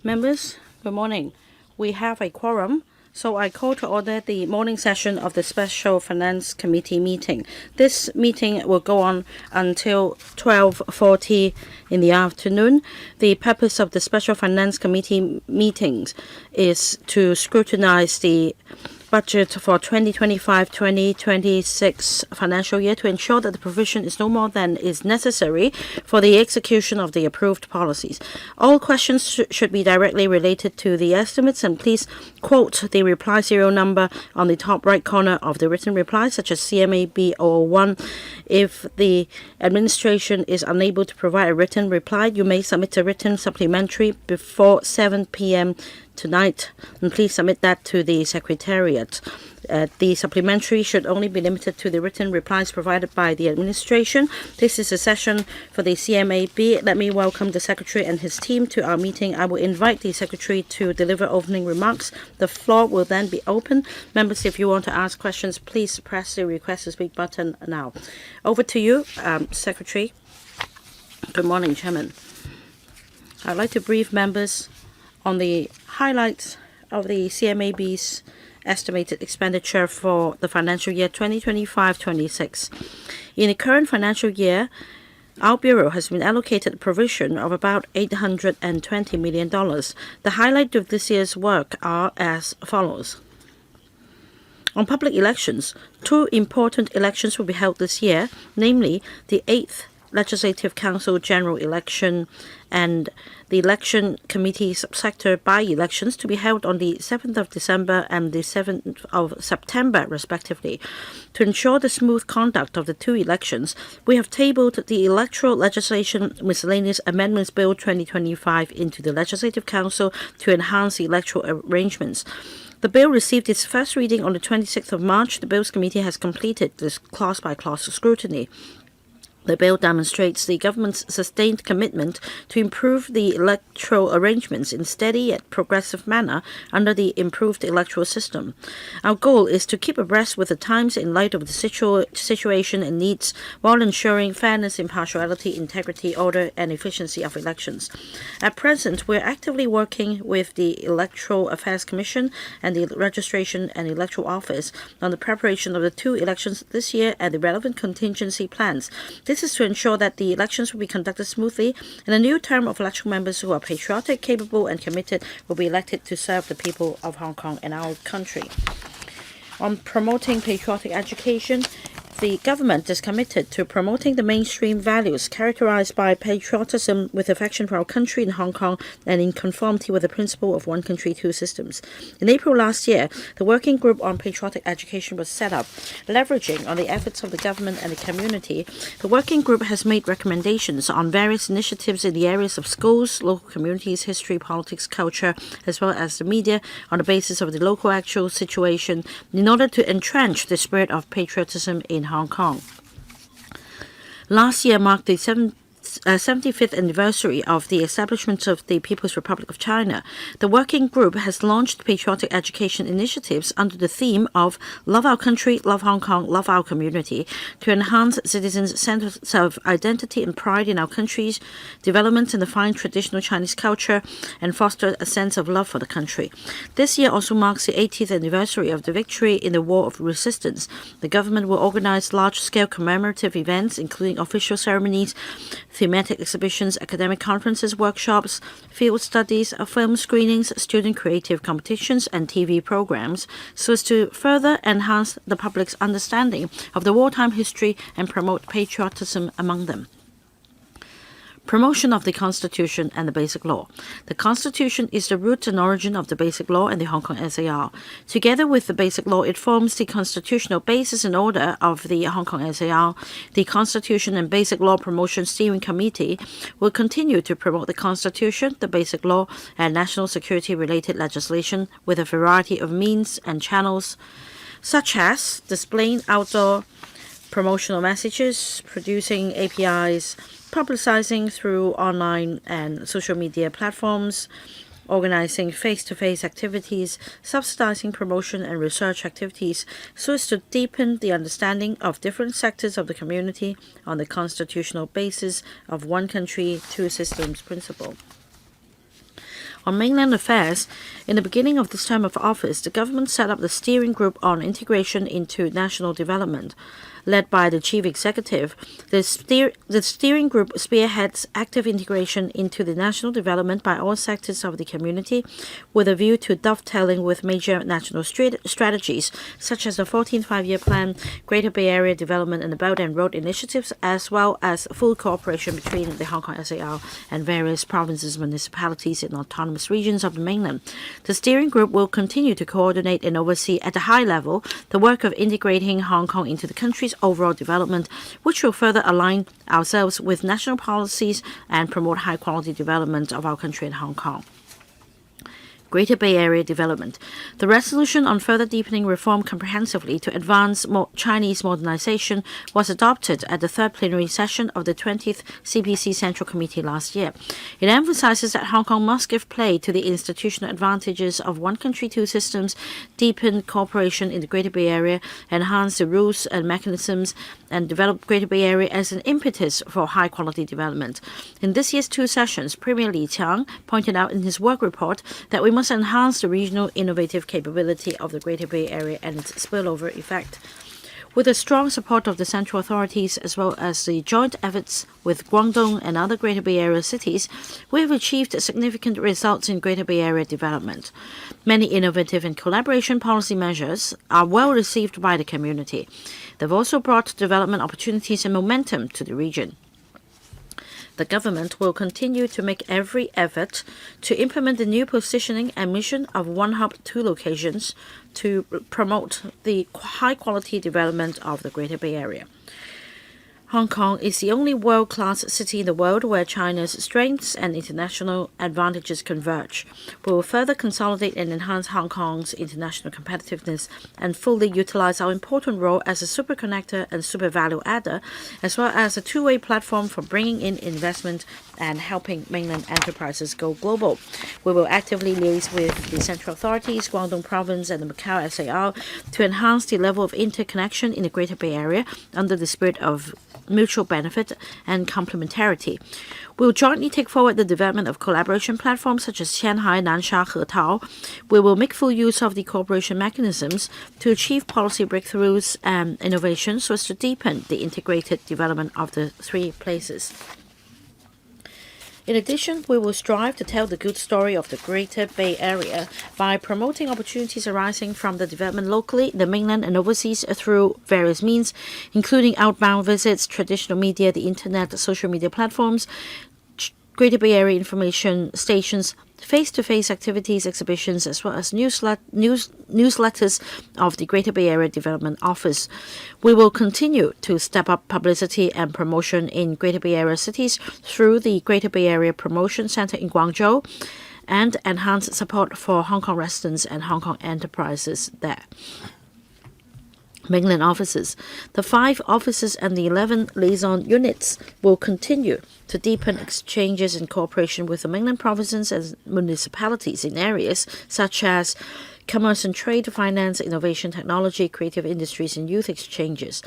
Members, good morning. We have a quorum, so I call to order the morning session of the Special Finance Committee meeting. This meeting will go on until 12:40 in the afternoon. The purpose of the Special Finance Committee meetings is to scrutinize the budget for 2025-2026 financial year to ensure that the provision is no more than is necessary for the execution of the approved policies. All questions should be directly related to the estimates, and please quote the reply serial number on the top right corner of the written reply, such as CMAB 001. If the administration is unable to provide a written reply, you may submit a written supplementary before 7 p.m. tonight, and please submit that to the Secretariat. The supplementary should only be limited to the written replies provided by the administration. This is a session for the CMAB. Let me welcome the Secretary and his team to our meeting. I will invite the Secretary to deliver opening remarks. The floor will then be open. Members, if you want to ask questions, please press the request to speak button now. Over to you, Secretary. Good morning, Chairman. I'd like to brief members on the highlights of the CMAB's estimated expenditure for the financial year 2025-26. In the current financial year, our Bureau has been allocated a provision of about $820 million. The highlight of this year's work are as follows. On public elections, two important elections will be held this year, namely the 8th Legislative Council General Election and the Election Committee subsector by-elections to be held on the 7th of December and the 7th of September, respectively. To ensure the smooth conduct of the two elections, we have tabled the Electoral Legislation Miscellaneous Amendments Bill 2025 into the Legislative Council to enhance the electoral arrangements. The bill received its first reading on the 26th of March. The Bills Committee has completed this clause-by-clause scrutiny. The bill demonstrates the government's sustained commitment to improve the electoral arrangements in a steady yet progressive manner under the improved electoral system. Our goal is to keep abreast with the times in light of the situation and needs, while ensuring fairness, impartiality, integrity, order, and efficiency of elections. At present, we are actively working with the Electoral Affairs Commission and the Registration and Electoral Office on the preparation of the two elections this year and the relevant contingency plans. This is to ensure that the elections will be conducted smoothly, and a new term of election members who are patriotic, capable, and committed will be elected to serve the people of Hong Kong and our country. On promoting patriotic education, the government is committed to promoting the mainstream values characterized by patriotism with affection for our country in Hong Kong and in conformity with the principle of one country, two systems. In April last year, the Working Group on Patriotic Education was set up. Leveraging on the efforts of the government and the community, the Working Group has made recommendations on various initiatives in the areas of schools, local communities, history, politics, culture, as well as the media on the basis of the local actual situation in order to entrench the spirit of patriotism in Hong Kong. Last year marked the 75th anniversary of the establishment of the People's Republic of China. The Working Group has launched patriotic education initiatives under the theme of Love Our Country, Love Hong Kong, Love Our Community to enhance citizens' sense of identity and pride in our country's development and the fine traditional Chinese culture and foster a sense of love for the country. This year also marks the 80th anniversary of the victory in the War of Resistance. The government will organize large-scale commemorative events, including official ceremonies, thematic exhibitions, academic conferences, workshops, field studies, film screenings, student creative competitions, and TV programs, so as to further enhance the public's understanding of the wartime history and promote patriotism among them. Promotion of the Constitution and the Basic Law. The Constitution is the root and origin of the Basic Law and the Hong Kong SAR. Together with the Basic Law, it forms the constitutional basis and order of the Hong Kong SAR. The Constitution and Basic Law Promotion Steering Committee will continue to promote the Constitution, the Basic Law, and national security-related legislation with a variety of means and channels, such as displaying outdoor promotional messages, producing APIs, publicizing through online and social media platforms, organizing face-to-face activities, subsidizing promotion and research activities so as to deepen the understanding of different sectors of the community on the constitutional basis of one country, two systems principle. On Mainland Affairs, in the beginning of this term of office, the government set up the Steering Group on Integration into National Development. Led by the chief executive, the steering group spearheads active integration into the national development by all sectors of the community, with a view to dovetailing with major national strategies such as the 14th Five-Year Plan, Greater Bay Area Development and the Belt and Road initiatives, as well as full cooperation between the Hong Kong SAR and various provinces, municipalities, and autonomous regions of the mainland. The steering group will continue to coordinate and oversee at a high level the work of integrating Hong Kong into the country's overall development, which will further align ourselves with national policies and promote high-quality development of our country and Hong Kong. Greater Bay Area Development. The resolution on further deepening reform comprehensively to advance Chinese modernization was adopted at the third plenary session of the 20th CPC Central Committee last year. It emphasizes that Hong Kong must give play to the institutional advantages of one country, two systems, deepen cooperation in the Greater Bay Area, enhance the rules and mechanisms, and develop Greater Bay Area as an impetus for high-quality development. In this year's two sessions, Premier Li Qiang pointed out in his work report that we must enhance the regional innovative capability of the Greater Bay Area and its spillover effect. With the strong support of the central authorities as well as the joint efforts with Guangdong and other Greater Bay Area cities, we have achieved significant results in Greater Bay Area development. Many innovative and collaboration policy measures are well received by the community. They've also brought development opportunities and momentum to the region. The government will continue to make every effort to implement the new positioning and mission of one hub, two locations to promote the high-quality development of the Greater Bay Area. Hong Kong is the only world-class city in the world where China's strengths and international advantages converge. We will further consolidate and enhance Hong Kong's international competitiveness and fully utilize our important role as a super connector and super value adder, as well as a two-way platform for bringing in investment and helping mainland enterprises go global. We will actively liaise with the central authorities, Guangdong Province and the Macau SAR to enhance the level of interconnection in the Greater Bay Area under the spirit of mutual benefit and complementarity. We will jointly take forward the development of collaboration platforms such as Qianhai, Nansha, Hetao. We will make full use of the cooperation mechanisms to achieve policy breakthroughs and innovations so as to deepen the integrated development of the three places. In addition, we will strive to tell the good story of the Greater Bay Area by promoting opportunities arising from the development locally, the mainland and overseas through various means, including outbound visits, traditional media, the internet, social media platforms, Greater Bay Area information stations, face-to-face activities, exhibitions, as well as newsletters of the Greater Bay Area Development Office. We will continue to step up publicity and promotion in Greater Bay Area cities through the Greater Bay Area Promotion Center in Guangzhou and enhance support for Hong Kong residents and Hong Kong enterprises there. Mainland offices. The 5 offices and the 11 liaison units will continue to deepen exchanges and cooperation with the mainland provinces and municipalities in areas such as commerce and trade, finance, innovation, technology, creative industries, and youth exchanges.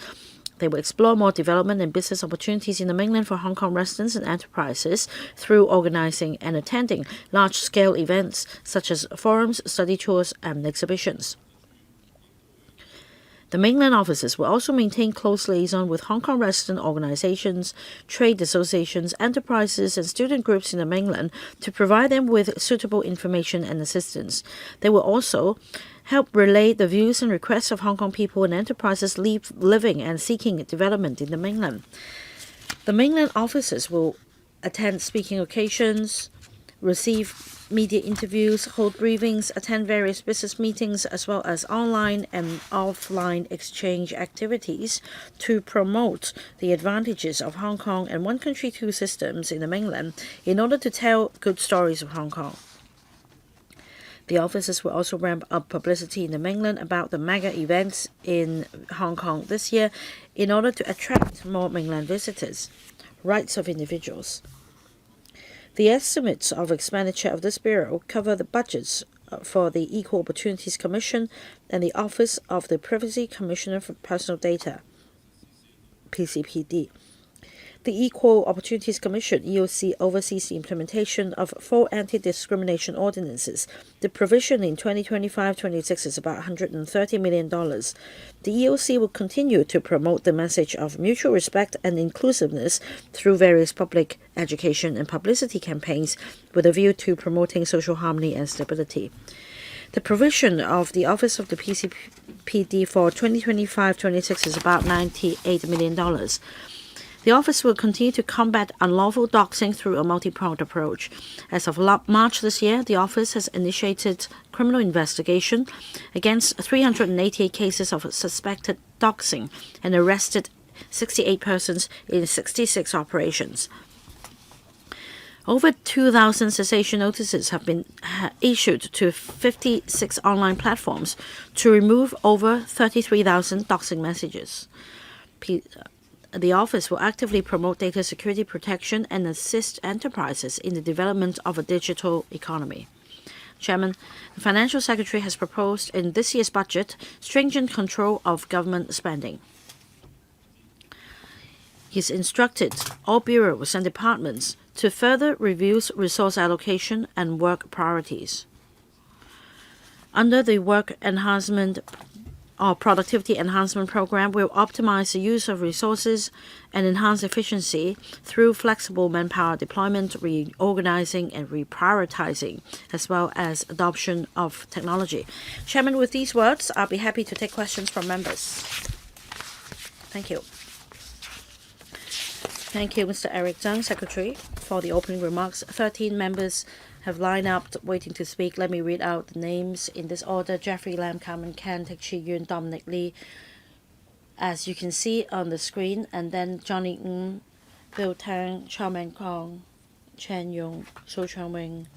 They will explore more development and business opportunities in the mainland for Hong Kong residents and enterprises through organizing and attending large-scale events such as forums, study tours, and exhibitions. The mainland offices will also maintain close liaison with Hong Kong resident organizations, trade associations, enterprises, and student groups in the mainland to provide them with suitable information and assistance. They will also help relay the views and requests of Hong Kong people and enterprises living and seeking development in the mainland. The mainland offices will attend speaking occasions, receive media interviews, hold briefings, attend various business meetings, as well as online and offline exchange activities to promote the advantages of Hong Kong and one country, two systems in the mainland in order to tell good stories of Hong Kong. The offices will also ramp up publicity in the mainland about the mega events in Hong Kong this year in order to attract more mainland visitors. Rights of individuals. The estimates of expenditure of this bureau cover the budgets for the Equal Opportunities Commission and the Office of the Privacy Commissioner for Personal Data, PCPD. The Equal Opportunities Commission, EOC, oversees the implementation of 4 anti-discrimination ordinances. The provision in 2025-26 is about $130 million. The EOC will continue to promote the message of mutual respect and inclusiveness through various public education and publicity campaigns with a view to promoting social harmony and stability. The provision of the Office of the PCPD for 2025-26 is about $98 million. The office will continue to combat unlawful doxing through a multi-pronged approach. As of March this year, the office has initiated criminal investigation against 388 cases of suspected doxing and arrested 68 persons in 66 operations. Over 2,000 cessation notices have been issued to 56 online platforms to remove over 33,000 doxing messages. The office will actively promote data security protection and assist enterprises in the development of a digital economy. Chairman, the Financial Secretary has proposed in this year's budget stringent control of government spending. He's instructed all bureaus and departments to further review resource allocation and work priorities. Under the Work Enhancement or Productivity Enhancement Program, will optimize the use of resources and enhance efficiency through flexible manpower deployment, reorganizing and reprioritizing, as well as adoption of technology. Chairman, with these words, I'll be happy to take questions from members. Thank you. Thank you, Mr. Eric Zhang, Secretary, for the opening remarks. 13 members have lined up waiting to speak. Let me read out the names in this order: Jeffrey Lam, Carmen Ken, Teck Chi Yun, Dominic Lee, as you can see on the screen, and then Johnny Ng, Bill Tang, Chow Man Kong, Chen Yong, So Chang Wing,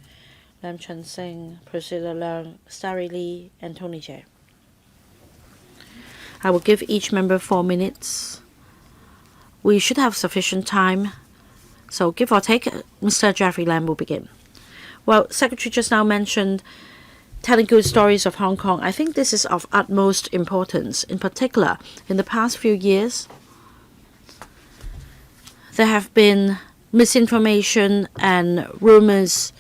Lam Chen Sing, Priscilla Leung, Starry Lee, and Tony Jay. I will give each member 4 minutes. We should have sufficient time, so give or take, Mr. Jeffrey Lam will begin. Well, Secretary just now mentioned telling good stories of Hong Kong. I think this is of utmost importance. In particular, in the past few years, there have been misinformation and rumors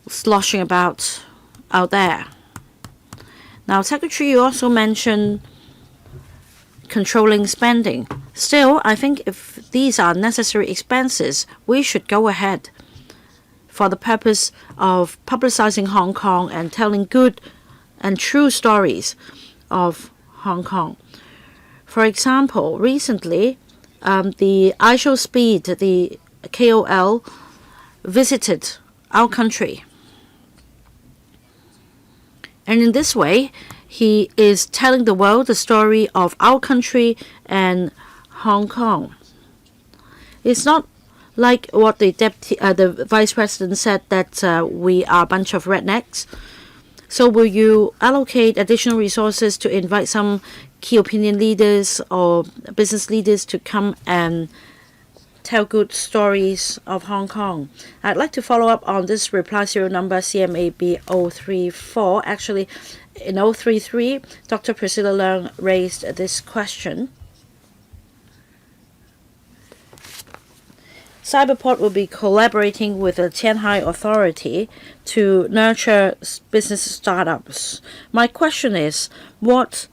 sloshing about out there. Now, Secretary, you also mentioned controlling spending. Still, I think if these are necessary expenses, we should go ahead for the purpose of publicizing Hong Kong and telling good and true stories of Hong Kong. For example, recently, the iShowSpeed, the KOL, visited our country. And in this way, he is telling the world the story of our country and Hong Kong. It's not like what the Vice President said, that we are a bunch of rednecks. So will you allocate additional resources to invite some key opinion leaders or business leaders to come and tell good stories of Hong Kong? I'd like to follow up on this reply serial number CMAB 034. Actually, in 033, Dr. Priscilla Leung raised this question. Cyberport will be collaborating with the Tianhai Authority to nurture business startups. My question is, what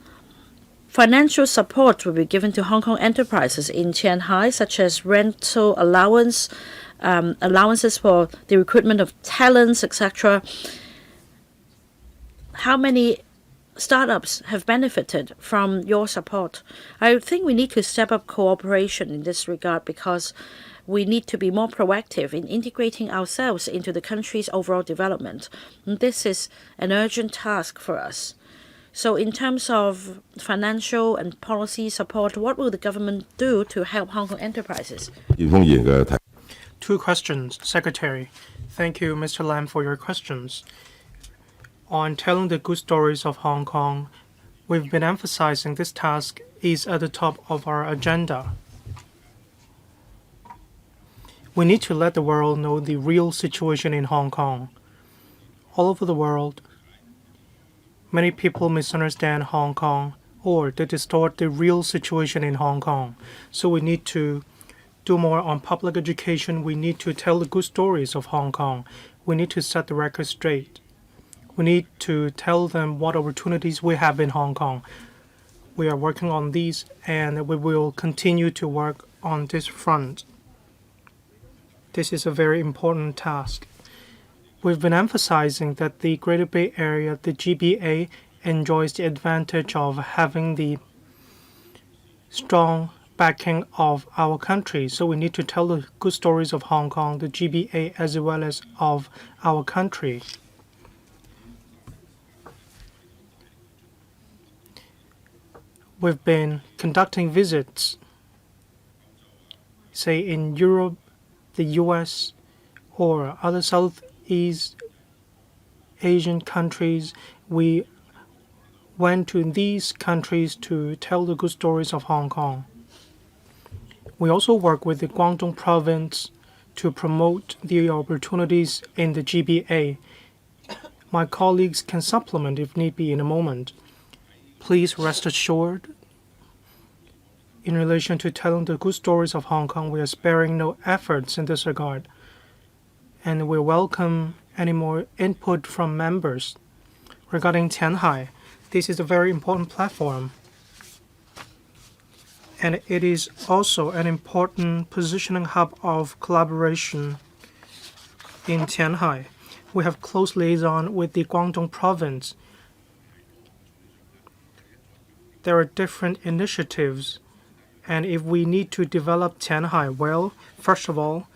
financial support will be given to Hong Kong enterprises in Tianhai, such as rental allowance, allowances for the recruitment of talents, etc.? How many startups have benefited from your support? I think we need to step up cooperation in this regard, because we need to be more proactive in integrating ourselves into the country's overall development. And this is an urgent task for us. So in terms of financial and policy support, what will the government do to help Hong Kong enterprises? 2 questions, Secretary. Thank you, Mr. Lam, for your questions. On telling the good stories of Hong Kong, we've been emphasizing this task is at the top of our agenda. We need to let the world know the real situation in Hong Kong. All over the world, many people misunderstand Hong Kong, or they distort the real situation in Hong Kong. So we need to do more on public education. We need to tell the good stories of Hong Kong. We need to set the record straight. We need to tell them what opportunities we have in Hong Kong. We are working on these, and we will continue to work on this front. This is a very important task. We've been emphasizing that the Greater Bay Area, the GBA, enjoys the advantage of having the strong backing of our country. So we need to tell the good stories of Hong Kong, the GBA, as well as of our country. We've been conducting visits, say in Europe, the US, or other Southeast Asian countries. We went to these countries to tell the good stories of Hong Kong. We also work with the Guangdong province to promote the opportunities in the GBA. My colleagues can supplement if need be in a moment. Please rest assured, in relation to telling the good stories of Hong Kong, we are sparing no efforts in this regard, and we welcome any more input from members. Regarding Tianhai, this is a very important platform, and it is also an important positioning hub of collaboration in Tianhai. We have close liaison with the Guangdong province. There are different initiatives, and if we need to develop Tianhai well, first of all,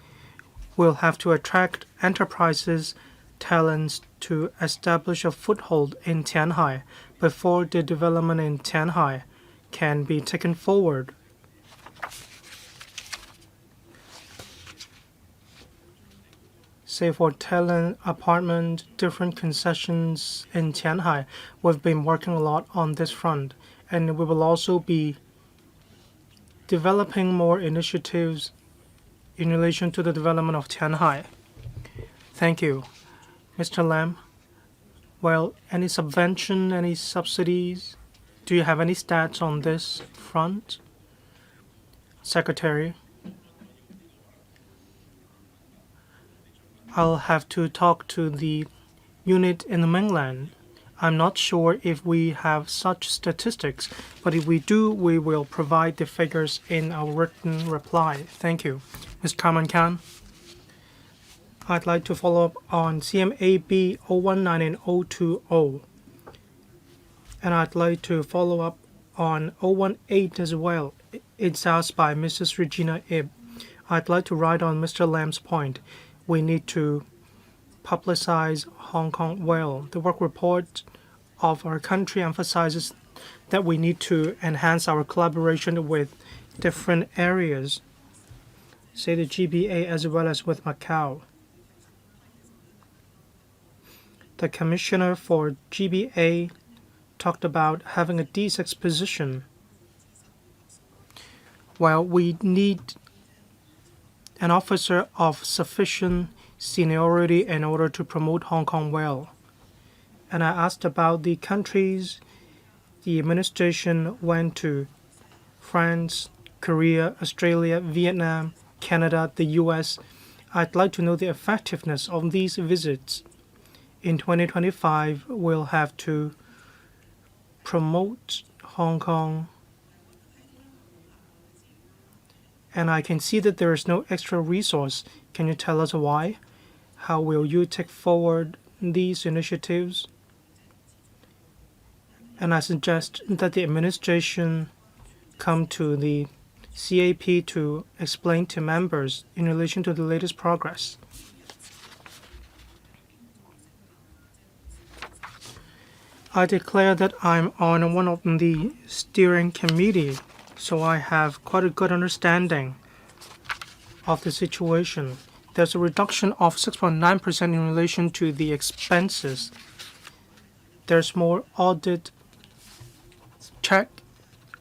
we'll have to attract enterprises, talents to establish a foothold in Tianhai before the development in Tianhai can be taken forward. Say for talent apartment, different concessions in Tianhai, we've been working a lot on this front, and we will also be developing more initiatives in relation to the development of Tianhai. Thank you. Mr. Lam, well, any subvention, any subsidies? Do you have any stats on this front? Secretary, I'll have to talk to the unit in the mainland. I'm not sure if we have such statistics, but if we do, we will provide the figures in our written reply. Thank you. Ms. Carmen Khan, I'd like to follow up on CMAB 019 and 020, and I'd like to follow up on 018 as well. It's asked by Mrs. Regina Ib. I'd like to write on Mr. Lam's point. We need to publicize Hong Kong well. The work report of our country emphasizes that we need to enhance our collaboration with different areas, say the GBA as well as with Macau. The commissioner for GBA talked about having a D6 exposition. Well, we need an officer of sufficient seniority in order to promote Hong Kong well. And I asked about the countries the administration went to: France, Korea, Australia, Vietnam, Canada, the US. I'd like to know the effectiveness of these visits. In 2025, we'll have to promote Hong Kong, and I can see that there is no extra resource. Can you tell us why? How will you take forward these initiatives? And I suggest that the administration come to the CAP to explain to members in relation to the latest progress. I declare that I'm on one of the steering committee, so I have quite a good understanding of the situation. There's a reduction of 6.9% in relation to the expenses. There's more audit check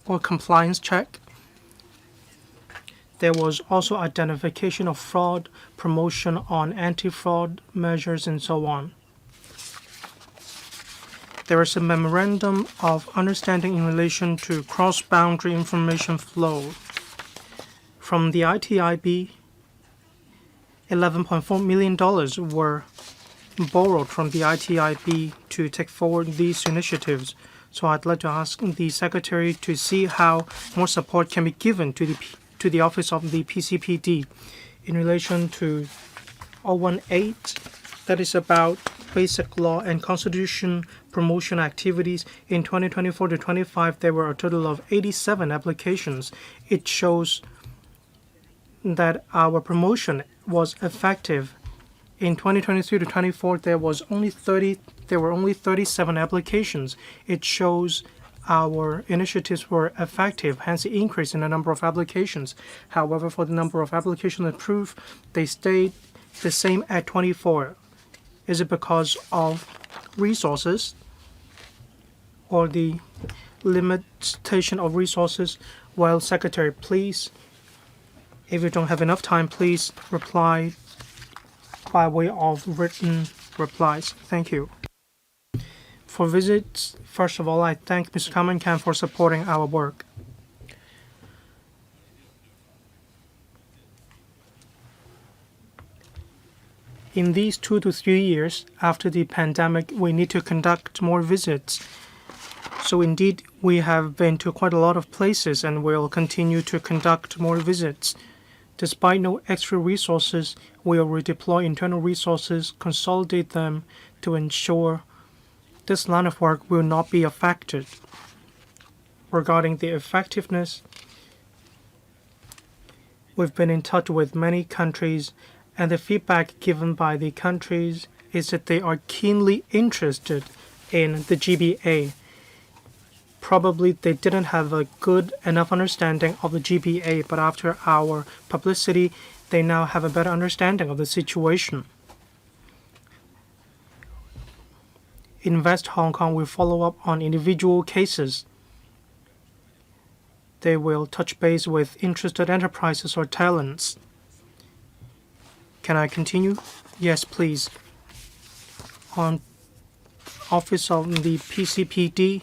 or compliance check. There was also identification of fraud, promotion on anti-fraud measures, and so on. There is a memorandum of understanding in relation to cross-boundary information flow. From the ITIB, $11.4 million were borrowed from the ITIB to take forward these initiatives. So I'd like to ask the Secretary to see how more support can be given to the Office of the PCPD in relation to 018, that is about basic law and constitution promotion activities. In 2024 to 25, there were a total of 87 applications. It shows that our promotion was effective. In 2023 to 24, there were only 37 applications. It shows our initiatives were effective, hence the increase in the number of applications. However, for the number of applications approved, they stayed the same at 24. Is it because of resources or the limitation of resources? Well, Secretary, please, if you don't have enough time, please reply by way of written replies. Thank you. For visits, first of all, I thank Mr. Kamenkamp for supporting our work. In these 2 to 3 years after the pandemic, we need to conduct more visits. So indeed, we have been to quite a lot of places and will continue to conduct more visits. Despite no extra resources, we will redeploy internal resources, consolidate them to ensure this line of work will not be affected. Regarding the effectiveness, we've been in touch with many countries, and the feedback given by the countries is that they are keenly interested in the GBA. Probably they didn't have a good enough understanding of the GBA, but after our publicity, they now have a better understanding of the situation. Invest Hong Kong will follow up on individual cases. They will touch base with interested enterprises or talents. Can I continue? Yes, please. On Office of the PCPD,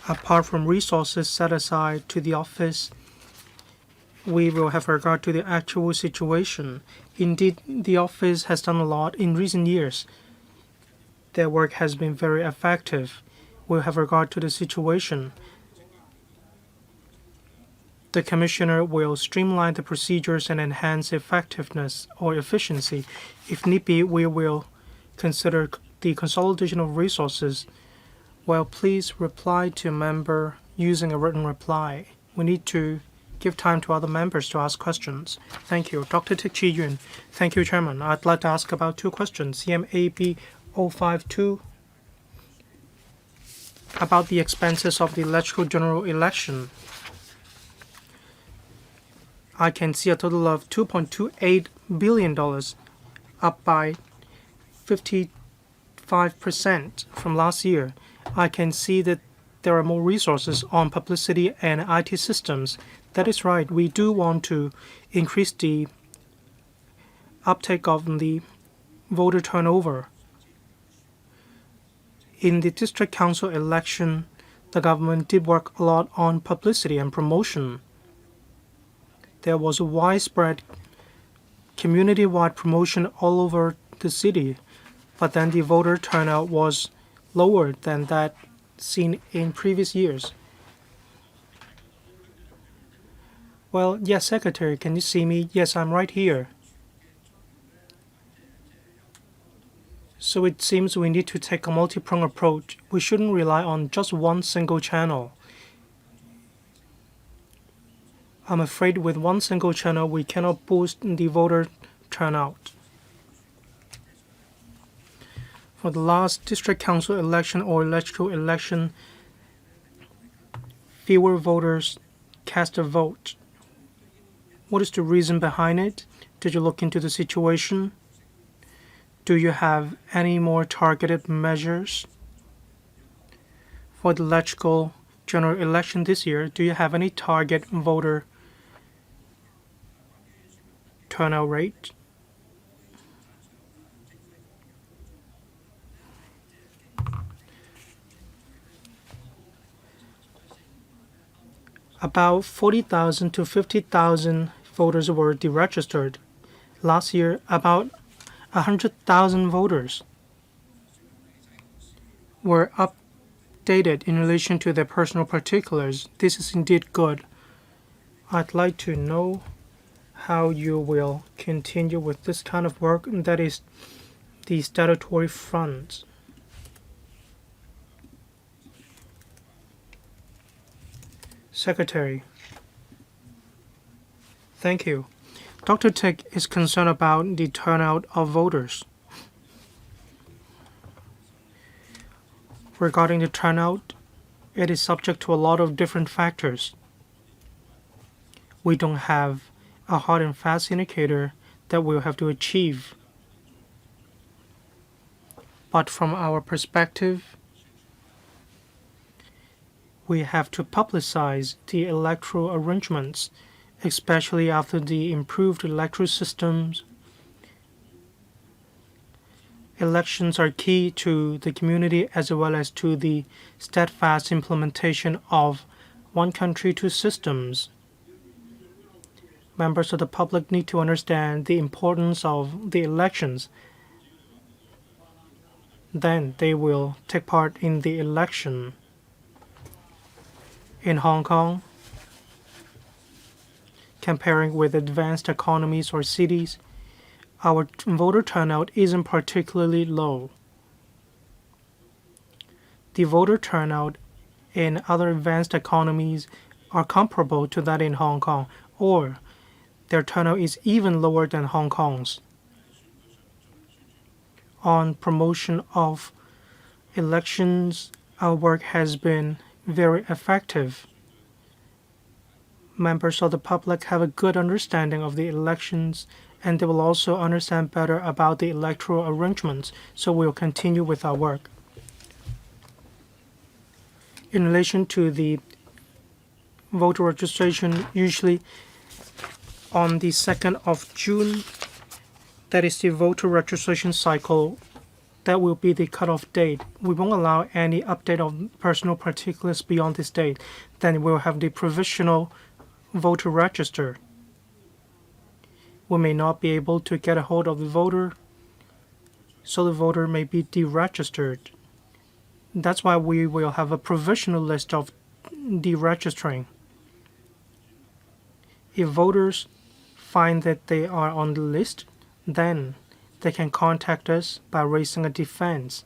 apart from resources set aside to the office, we will have regard to the actual situation. Indeed, the office has done a lot in recent years. Their work has been very effective. We'll have regard to the situation. The Commissioner will streamline the procedures and enhance effectiveness or efficiency. If need be, we will consider the consolidation of resources. Well, please reply to a member using a written reply. We need to give time to other members to ask questions. Thank you. Dr. Tik Chi Yun. Thank you, Chairman. I'd like to ask about 2 questions. CMAB 052, about the expenses of the electoral general election. I can see a total of $2.28 billion, up by 55% from last year. I can see that there are more resources on publicity and IT systems. That is right. We do want to increase the uptake of the voter turnover. In the district council election, the government did work a lot on publicity and promotion. There was a widespread community-wide promotion all over the city, but then the voter turnout was lower than that seen in previous years. Well, yes, Secretary, can you see me? Yes, I'm right here. So it seems we need to take a multi-pronged approach. We shouldn't rely on just one single channel. I'm afraid with one single channel, we cannot boost the voter turnout. For the last district council election or electoral election, fewer voters cast a vote. What is the reason behind it? Did you look into the situation? Do you have any more targeted measures? For the electoral general election this year, do you have any target voter turnout rate? About 40,000 to 50,000 voters were deregistered. Last year, about 100,000 voters were updated in relation to their personal particulars. This is indeed good. I'd like to know how you will continue with this kind of work, that is the statutory front. Secretary. Thank you. Dr. Tick is concerned about the turnout of voters. Regarding the turnout, it is subject to a lot of different factors. We don't have a hard and fast indicator that we'll have to achieve. But from our perspective, we have to publicize the electoral arrangements, especially after the improved electoral systems. Elections are key to the community as well as to the steadfast implementation of one country, two systems. Members of the public need to understand the importance of the elections. Then they will take part in the election. In Hong Kong, comparing with advanced economies or cities, our voter turnout isn't particularly low. The voter turnout in other advanced economies are comparable to that in Hong Kong, or their turnout is even lower than Hong Kong's. On promotion of elections, our work has been very effective. Members of the public have a good understanding of the elections, and they will also understand better about the electoral arrangements, so we will continue with our work. In relation to the voter registration, usually on the 2nd of June, that is the voter registration cycle, that will be the cutoff date. We won't allow any update of personal particulars beyond this date. Then we'll have the provisional voter register. We may not be able to get a hold of the voter, so the voter may be deregistered. That's why we will have a provisional list of deregistering. If voters find that they are on the list, then they can contact us by raising a defense.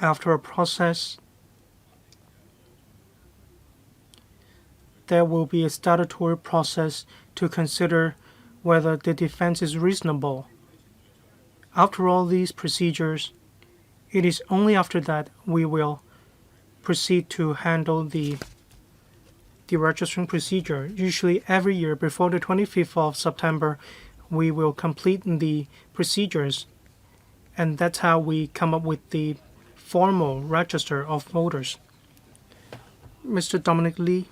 After a process, there will be a statutory process to consider whether the defense is reasonable. After all these procedures, it is only after that we will proceed to handle the registering procedure. Usually every year before the 25th of September, we will complete the procedures, and that's how we come up with the formal register of voters. Mr. Dominic Lee,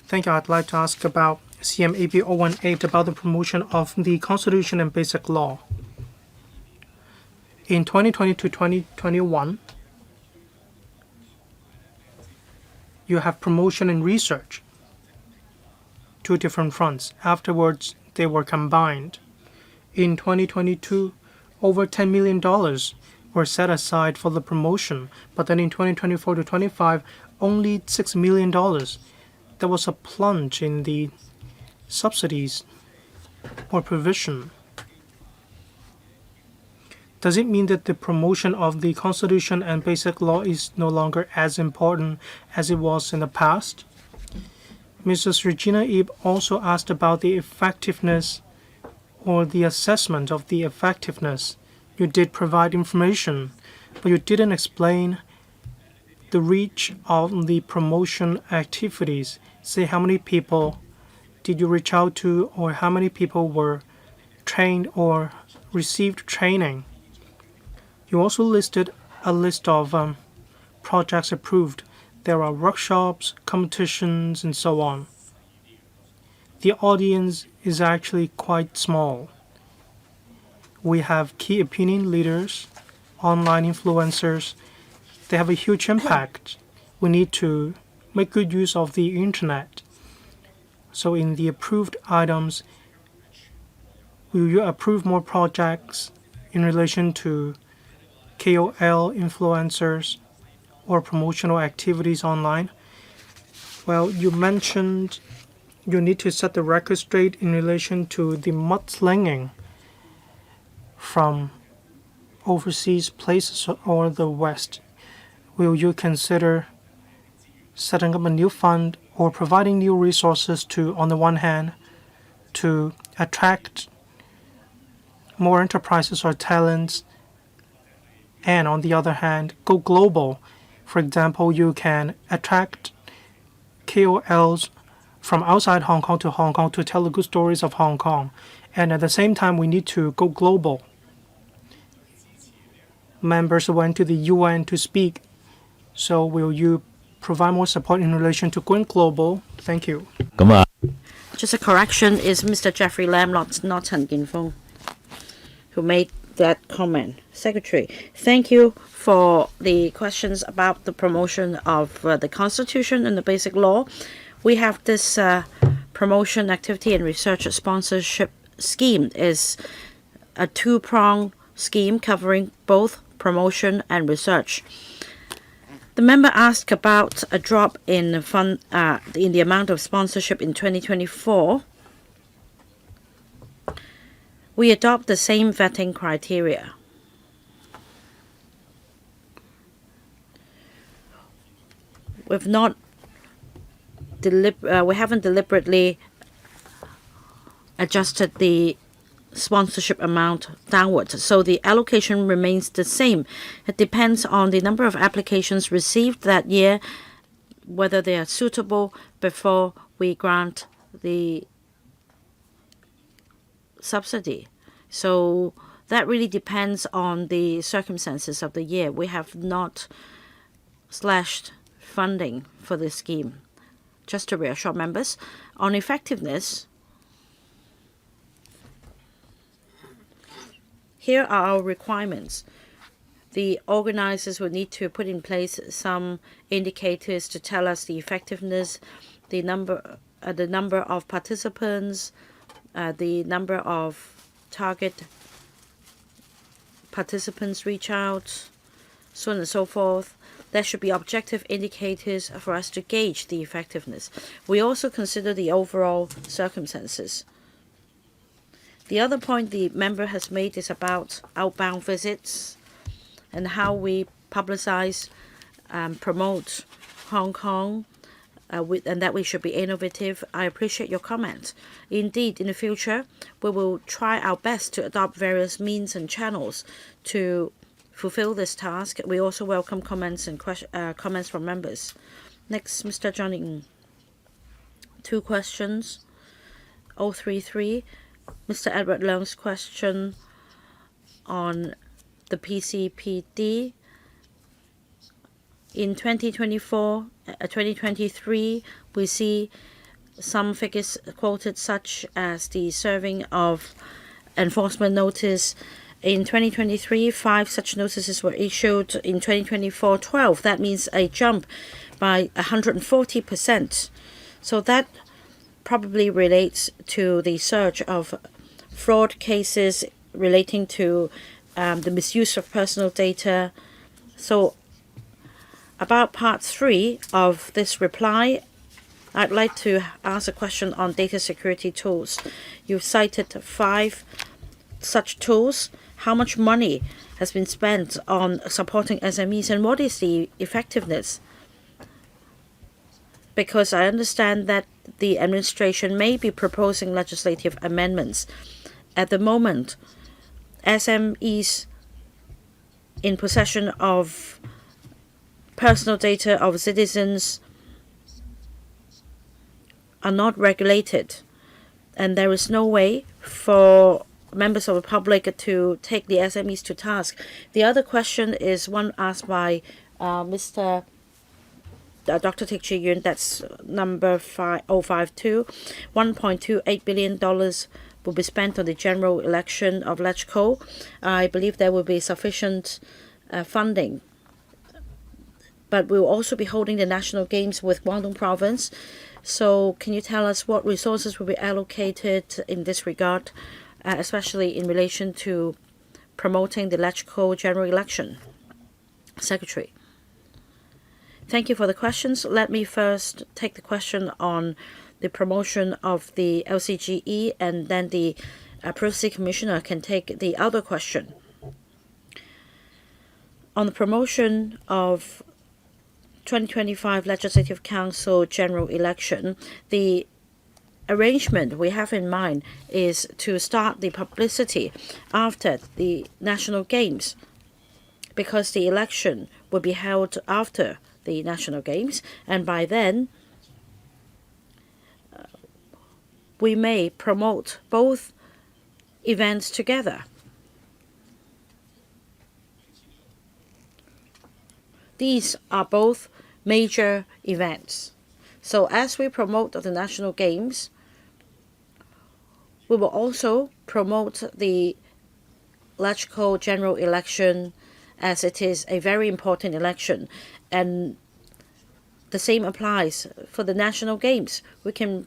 thank you. I'd like to ask about CMAB 018 about the promotion of the Constitution and Basic Law. In 2020 to 2021, you have promotion and research, two different fronts. Afterwards, they were combined. In 2022, over $10 million were set aside for the promotion, but then in 2024 to 25, only $6 million. There was a plunge in the subsidies or provision. Does it mean that the promotion of the Constitution and Basic Law is no longer as important as it was in the past? Mrs. Regina Ip also asked about the effectiveness or the assessment of the effectiveness. You did provide information, but you didn't explain the reach of the promotion activities. Say how many people did you reach out to, or how many people were trained or received training. You also listed a list of projects approved. There are workshops, competitions, and so on. The audience is actually quite small. We have key opinion leaders, online influencers. They have a huge impact. We need to make good use of the internet. So in the approved items, will you approve more projects in relation to KOL influencers or promotional activities online? Well, you mentioned you need to set the record straight in relation to the mudslinging from overseas places or the West. Will you consider setting up a new fund or providing new resources to, on the one hand, to attract more enterprises or talents, and on the other hand, go global? For example, you can attract KOLs from outside Hong Kong to tell the good stories of Hong Kong. And at the same time, we need to go global. Members went to the UN to speak. So will you provide more support in relation to going global? Thank you. Just a correction, is Mr. Jeffrey Lam, not Chen Ginfeng, who made that comment. Secretary, thank you for the questions about the promotion of the Constitution and the Basic Law. We have this promotion activity and research sponsorship scheme is a two-pronged scheme covering both promotion and research. The member asked about a drop in the amount of sponsorship in 2024. We adopt the same vetting criteria. We haven't deliberately adjusted the sponsorship amount downwards, so the allocation remains the same. It depends on the number of applications received that year, whether they are suitable before we grant the subsidy. So that really depends on the circumstances of the year. We have not slashed funding for this scheme. Just to reassure members, on effectiveness, here are our requirements. The organizers will need to put in place some indicators to tell us the effectiveness, the number of participants, the number of target participants reach out, so on and so forth. There should be objective indicators for us to gauge the effectiveness. We also consider the overall circumstances. The other point the member has made is about outbound visits and how we publicize and promote Hong Kong, and that we should be innovative. I appreciate your comment. Indeed, in the future, we will try our best to adopt various means and channels to fulfill this task. We also welcome comments and comments from members. Next, Mr. John Ng. 2 questions. 033. Mr. Edward Leung's question on the PCPD. In 2023, we see some figures quoted, such as the serving of enforcement notice. In 2023, 5 such notices were issued. In 2024, 12. That means a jump by 140%. So that probably relates to the surge of fraud cases relating to the misuse of personal data. So about part 3 of this reply, I'd like to ask a question on data security tools. You've cited 5 such tools. How much money has been spent on supporting SMEs, and what is the effectiveness? Because I understand that the administration may be proposing legislative amendments. At the moment, SMEs in possession of personal data of citizens are not regulated, and there is no way for members of the public to take the SMEs to task. The other question is one asked by Mr. Dr. Teck Chi Yuen, that's number 5052. $1.28 billion will be spent on the general election of LegCo. I believe there will be sufficient funding. but we'll also be holding the national games with Guangdong province. So can you tell us what resources will be allocated in this regard, especially in relation to promoting the electrical general election? Secretary. Thank you for the questions. Let me first take the question on the promotion of the LCGE, and then the Privacy Commissioner can take the other question. On the promotion of 2025 Legislative Council general election, the arrangement we have in mind is to start the publicity after the national games, because the election will be held after the national games, and by then we may promote both events together. These are both major events. So as we promote the national games, we will also promote the electrical general election, as it is a very important election. And the same applies for the national games. We can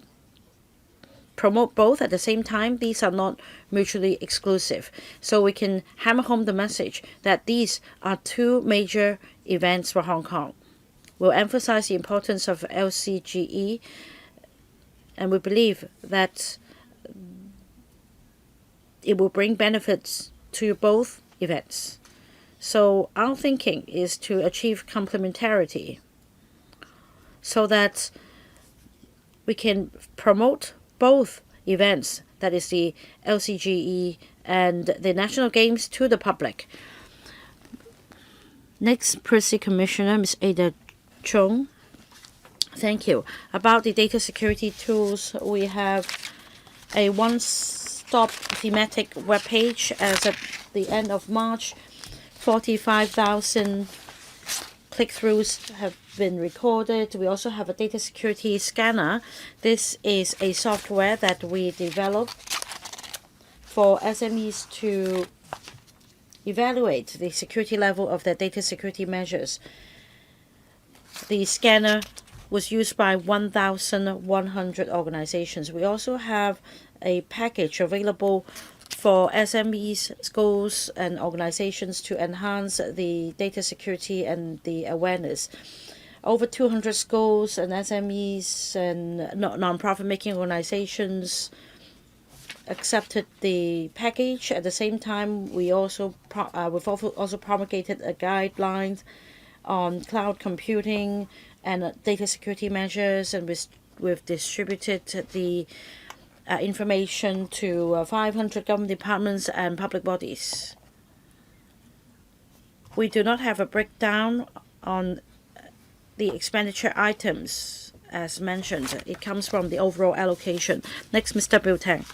promote both at the same time. These are not mutually exclusive. So we can hammer home the message that these are two major events for Hong Kong. We'll emphasize the importance of LCGE, and we believe that it will bring benefits to both events. So our thinking is to achieve complementarity so that we can promote both events, that is the LCGE and the national games, to the public. Next, Privacy Commissioner, Ms. Ada Chung. Thank you. About the data security tools, we have a one-stop thematic webpage. As at the end of March, 45,000 click-throughs have been recorded. We also have a data security scanner. This is a software that we developed for SMEs to evaluate the security level of their data security measures. The scanner was used by 1,100 organizations. We also have a package available for SMEs, schools, and organizations to enhance the data security and the awareness. Over 200 schools and SMEs and non-profit making organizations accepted the package. At the same time, we've also promulgated a guideline on cloud computing and data security measures, and we've distributed the information to 500 government departments and public bodies. We do not have a breakdown on the expenditure items as mentioned. It comes from the overall allocation. Next, Mr. Bill Tang.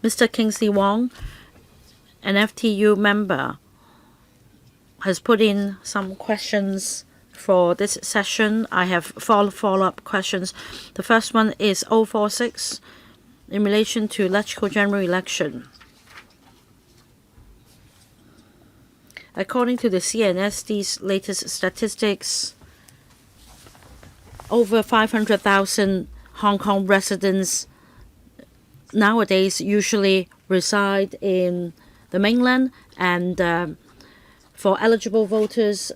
Mr. Kingsley Wong, an FTU member, has put in some questions for this session. I have follow-up questions. The first one is 046 in relation to electrical general election. According to the CNSD's latest statistics, over 500,000 Hong Kong residents nowadays usually reside in the mainland, and for eligible voters,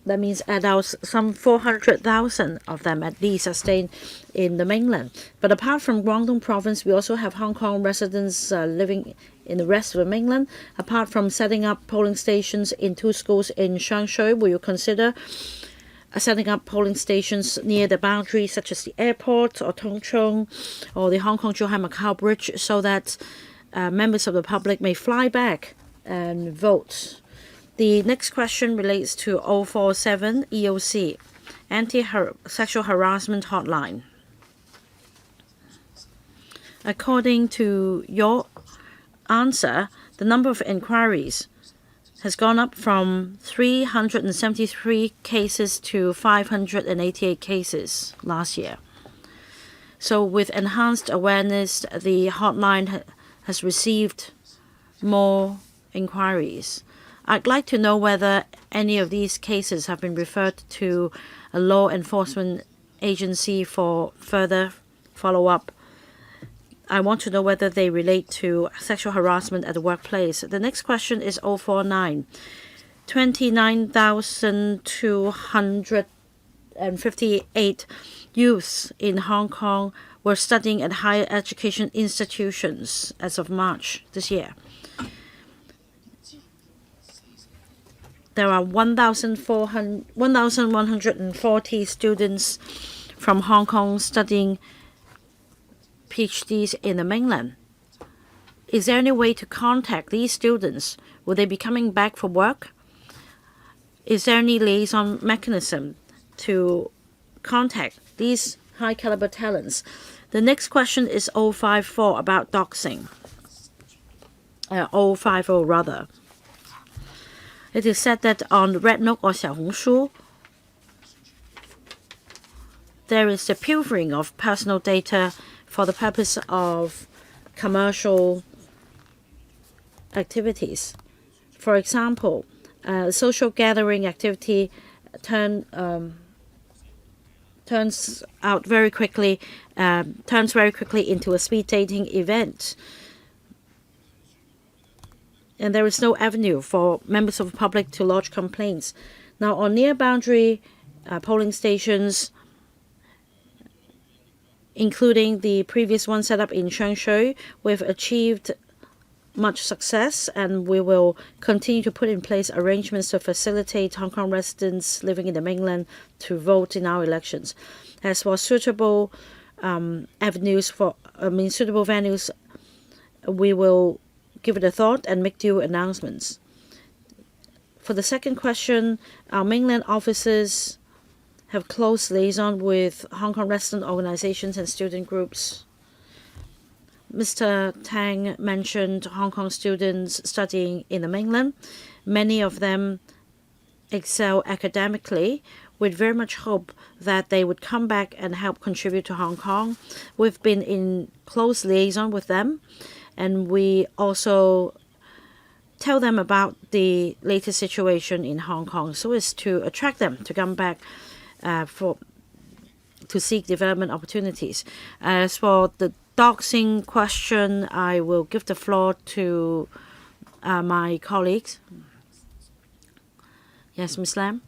that means adults, some 400,000 of them at least are staying in the mainland. But apart from Guangdong province, we also have Hong Kong residents living in the rest of the mainland. Apart from setting up polling stations in 2 schools in Shangshui, will you consider setting up polling stations near the boundary, such as the airport or Tung Chung or the Hong Kong-Zhuhai-Macau Bridge, so that members of the public may fly back and vote? The next question relates to 047 EOC, Anti-Sexual Harassment Hotline. According to your answer, the number of inquiries has gone up from 373 cases to 588 cases last year. So with enhanced awareness, the hotline has received more inquiries. I'd like to know whether any of these cases have been referred to a law enforcement agency for further follow-up. I want to know whether they relate to sexual harassment at the workplace. The next question is 049. 29,258 youths in Hong Kong were studying at higher education institutions as of March this year. There are 1,140 students from Hong Kong studying PhDs in the mainland. Is there any way to contact these students? Will they be coming back for work? Is there any liaison mechanism to contact these high caliber talents? The next question is 054 about doxing. 050 rather. It is said that on Red Nook or Xiaohongshu, there is the pilfering of personal data for the purpose of commercial activities. For example, social gathering activity turns very quickly into a speed dating event. And there is no avenue for members of the public to lodge complaints. Now, on near boundary polling stations, including the previous one set up in Changshui, we've achieved much success, and we will continue to put in place arrangements to facilitate Hong Kong residents living in the mainland to vote in our elections. As for suitable suitable venues, we will give it a thought and make due announcements. For the second question, our mainland offices have close liaison with Hong Kong resident organizations and student groups. Mr. Tang mentioned Hong Kong students studying in the mainland. Many of them excel academically. We'd very much hope that they would come back and help contribute to Hong Kong. We've been in close liaison with them, and we also tell them about the latest situation in Hong Kong so as to attract them to come back to seek development opportunities. As for the doxing question, I will give the floor to my colleagues. Yes, Ms. Lam?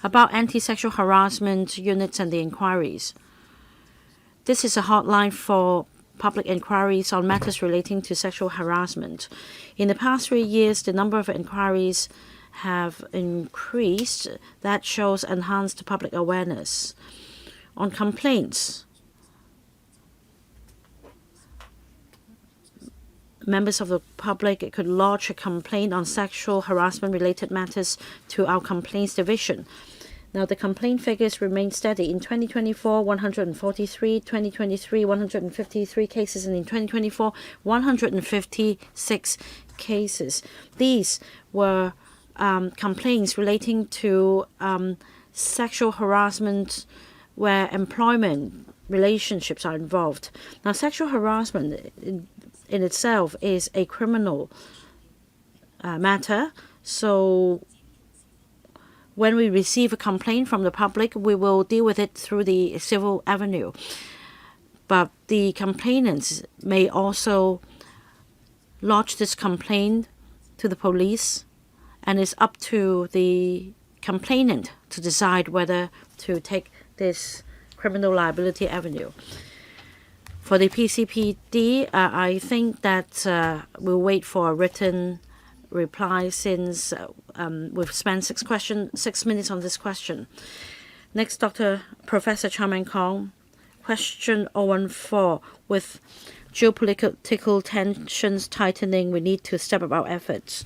About anti-sexual harassment units and the inquiries. This is a hotline for public inquiries on matters relating to sexual harassment. In the past 3 years, the number of inquiries have increased. That shows enhanced public awareness. On complaints, members of the public could lodge a complaint on sexual harassment-related matters to our complaints division. Now, the complaint figures remain steady. In 2024, 143, 2023, 153 cases, and in 2024, 156 cases. These were complaints relating to sexual harassment where employment relationships are involved. Now, sexual harassment in itself is a criminal matter, so when we receive a complaint from the public, we will deal with it through the civil avenue. But the complainants may also lodge this complaint to the police, and it's up to the complainant to decide whether to take this criminal liability avenue. For the PCPD, I think that we'll wait for a written reply since we've spent 6 minutes on this question. Next, Professor Chairman Kong. Question 014. With geopolitical tensions tightening, we need to step up our efforts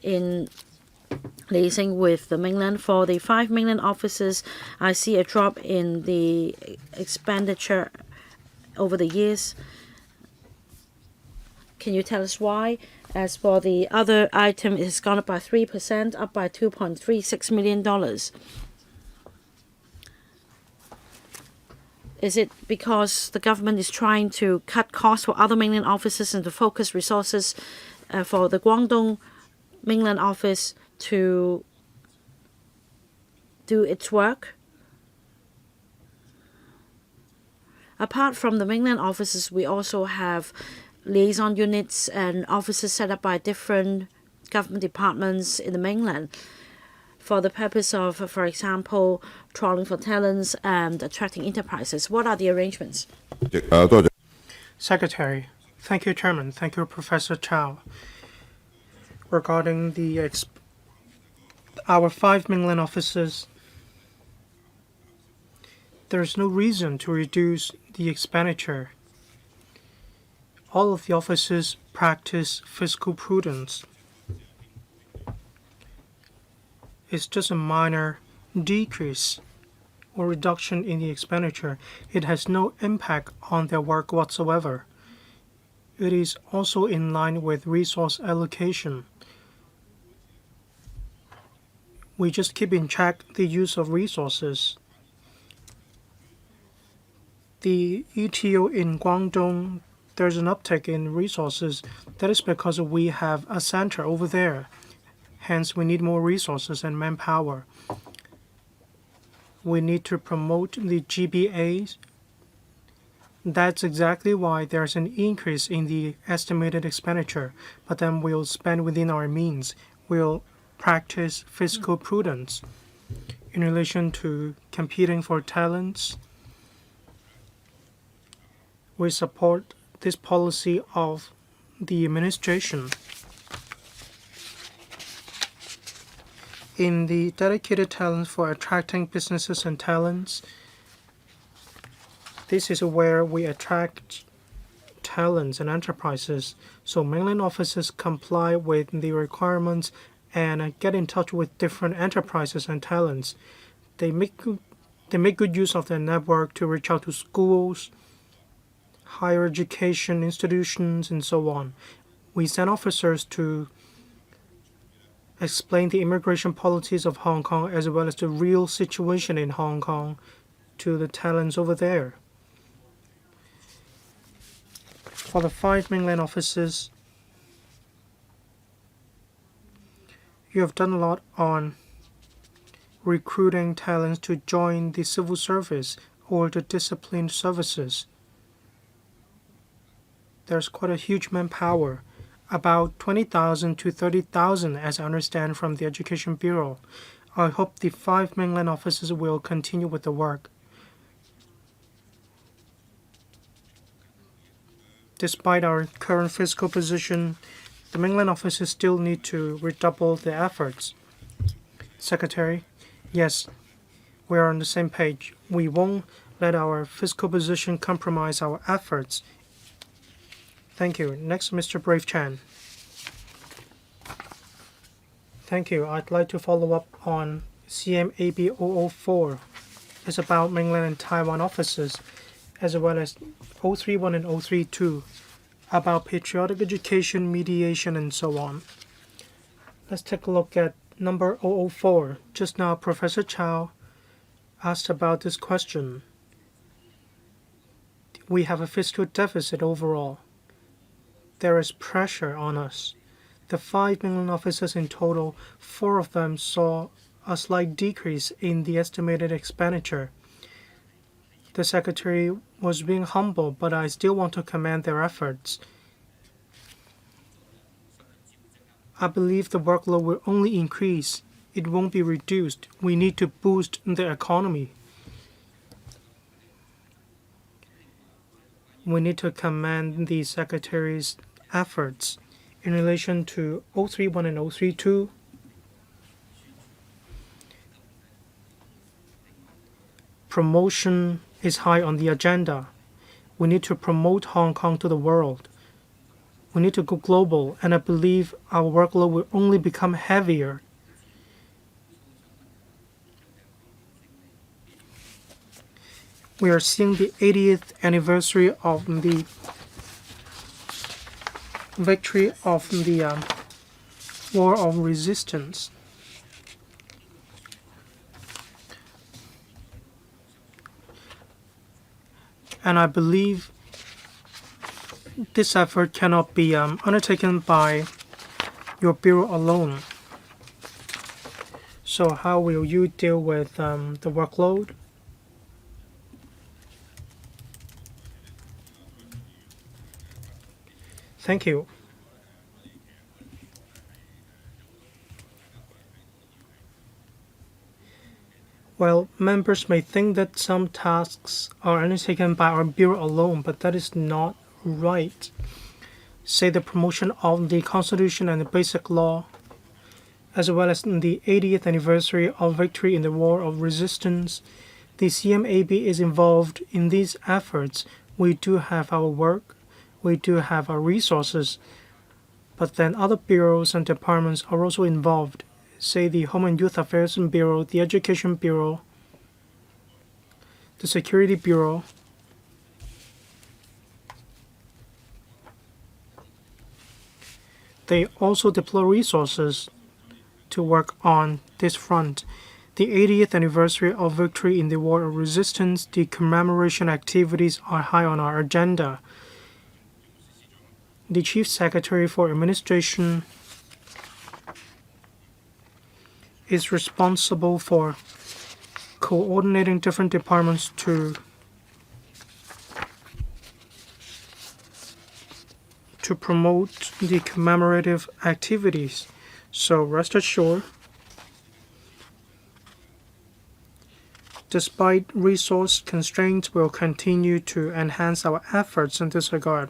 in liaising with the mainland. For the 5 mainland offices, I see a drop in the expenditure over the years. Can you tell us why? As for the other item, it has gone up by 3%, up by $2.36 million. Is it because the government is trying to cut costs for other mainland offices and to focus resources for the Guangdong mainland office to do its work. Apart from the mainland offices, we also have liaison units and offices set up by different government departments in the mainland for the purpose of, for example, trawling for talents and attracting enterprises. What are the arrangements? Secretary. Thank you, Chairman. Thank you, Professor Chow. Regarding our 5 mainland offices, there is no reason to reduce the expenditure. All of the offices practice fiscal prudence. It's just a minor decrease or reduction in the expenditure. It has no impact on their work whatsoever. It is also in line with resource allocation. We just keep in check the use of resources. The ETO in Guangdong, there's an uptick in resources. That is because we have a center over there. Hence, we need more resources and manpower. We need to promote the GBAs. That's exactly why there's an increase in the estimated expenditure. But then we'll spend within our means. We'll practice fiscal prudence in relation to competing for talents. We support this policy of the administration. In the dedicated talents for attracting businesses and talents, this is where we attract talents and enterprises. So mainland offices comply with the requirements and get in touch with different enterprises and talents. They make good use of their network to reach out to schools, higher education institutions, and so on. We send officers to explain the immigration policies of Hong Kong as well as the real situation in Hong Kong to the talents over there. For the 5 mainland offices, you have done a lot on recruiting talents to join the civil service or the disciplined services. There's quite a huge manpower, about 20,000 to 30,000 as I understand from the Education Bureau. I hope the 5 mainland offices will continue with the work. Despite our current fiscal position, the mainland offices still need to redouble their efforts. Secretary, yes, we are on the same page. We won't let our fiscal position compromise our efforts. Thank you. Next, Mr. Brave Chan. Thank you. I'd like to follow up on CMAB 004. It's about mainland and Taiwan offices, as well as 031 and 032, about patriotic education, mediation, and so on. Let's take a look at number 004. Just now, Professor Chow asked about this question. We have a fiscal deficit overall. There is pressure on us. The 5 mainland offices in total, 4 of them saw a slight decrease in the estimated expenditure. The Secretary was being humble, but I still want to commend their efforts. I believe the workload will only increase. It won't be reduced. We need to boost the economy. We need to commend the Secretary's efforts in relation to 031 and 032. Promotion is high on the agenda. We need to promote Hong Kong to the world. We need to go global, and I believe our workload will only become heavier. We are seeing the 80th anniversary of the victory of the War of Resistance. and I believe this effort cannot be undertaken by your bureau alone. So how will you deal with the workload? Thank you. Well, members may think that some tasks are undertaken by our bureau alone, but that is not right. Say the promotion of the Constitution and the Basic Law, as well as the 80th anniversary of victory in the War of Resistance. The CMAB is involved in these efforts. We do have our work, we do have our resources, but then other bureaus and departments are also involved. Say the Home and Youth Affairs Bureau, the Education Bureau, the Security Bureau. They also deploy resources to work on this front. The 80th anniversary of victory in the War of Resistance, the commemoration activities are high on our agenda. The Chief Secretary for Administration is responsible for coordinating different departments to promote the commemorative activities. So rest assured, despite resource constraints, we'll continue to enhance our efforts in this regard.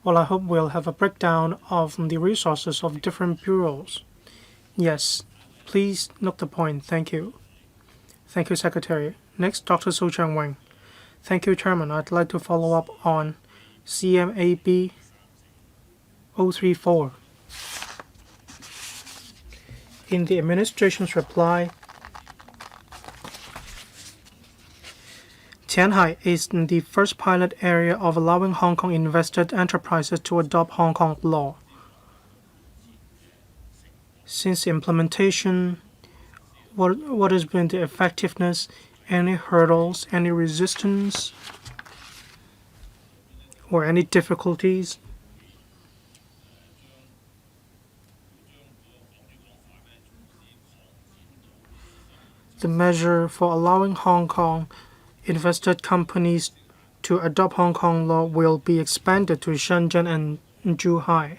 Well, I hope we'll have a breakdown of the resources of different bureaus. Yes, please note the point. Thank you. Thank you, Secretary. Next, Dr. So Chang-Wang. Thank you, Chairman. I'd like to follow up on CMAB 034. In the administration's reply, Tianhai is the first pilot area of allowing Hong Kong invested enterprises to adopt Hong Kong law. Since implementation, what has been the effectiveness, any hurdles, any resistance, or any difficulties? The measure for allowing Hong Kong invested companies to adopt Hong Kong law will be expanded to Shenzhen and Zhuhai,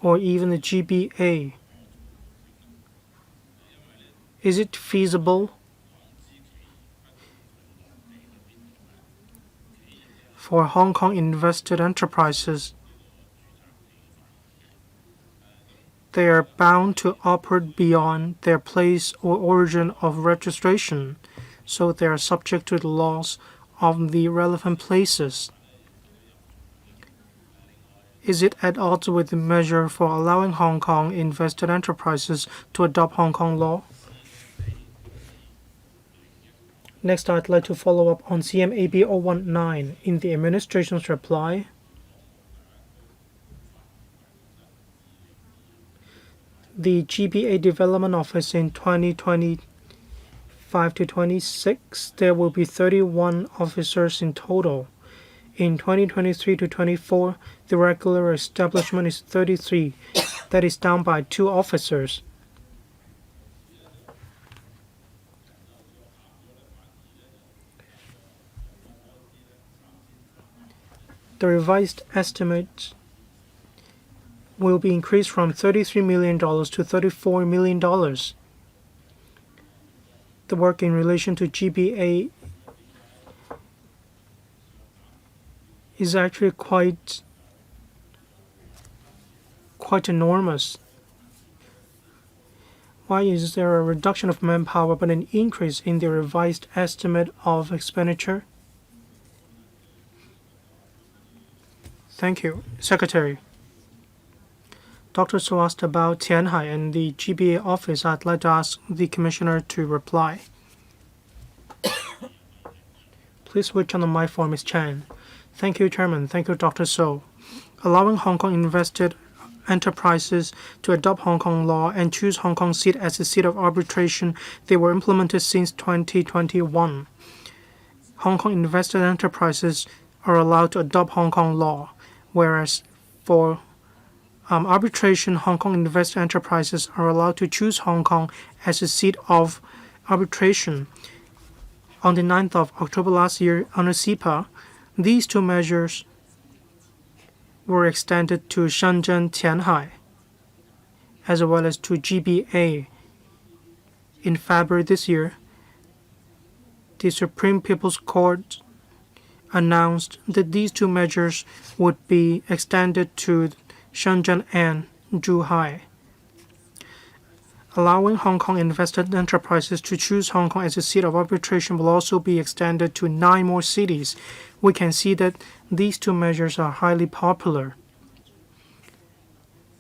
or even the GBA. Is it feasible for Hong Kong invested enterprises? They are bound to operate beyond their place or origin of registration, so they are subject to the laws of the relevant places. Is it at odds with the measure for allowing Hong Kong invested enterprises to adopt Hong Kong law? Next, I'd like to follow up on CMAB 019. In the administration's reply, the GBA Development Office in 2025 to 26, there will be 31 officers in total. In 2023 to 24, the regular establishment is 33. That is down by 2 officers. The revised estimate will be increased from $33 million to $34 million. The work in relation to GBA is actually quite enormous. Why is there a reduction of manpower but an increase in the revised estimate of expenditure? Thank you. Secretary. Dr. So asked about Tianhai and the GBA office. I'd like to ask the Commissioner to reply. Please switch on the mic for Ms. Chan. Thank you, Chairman. Thank you, Dr. So. Allowing Hong Kong invested enterprises to adopt Hong Kong law and choose Hong Kong seat as the seat of arbitration. They were implemented since 2021. Hong Kong invested enterprises are allowed to adopt Hong Kong law, whereas for arbitration, Hong Kong invested enterprises are allowed to choose Hong Kong as the seat of arbitration. On the 9th of October last year, under CEPA, these two measures were extended to Shenzhen Tianhai, as well as to GBA. In February this year, the Supreme People's Court announced that these two measures would be extended to Shenzhen and Zhuhai. Allowing Hong Kong invested enterprises to choose Hong Kong as a seat of arbitration will also be extended to 9 more cities. We can see that these two measures are highly popular.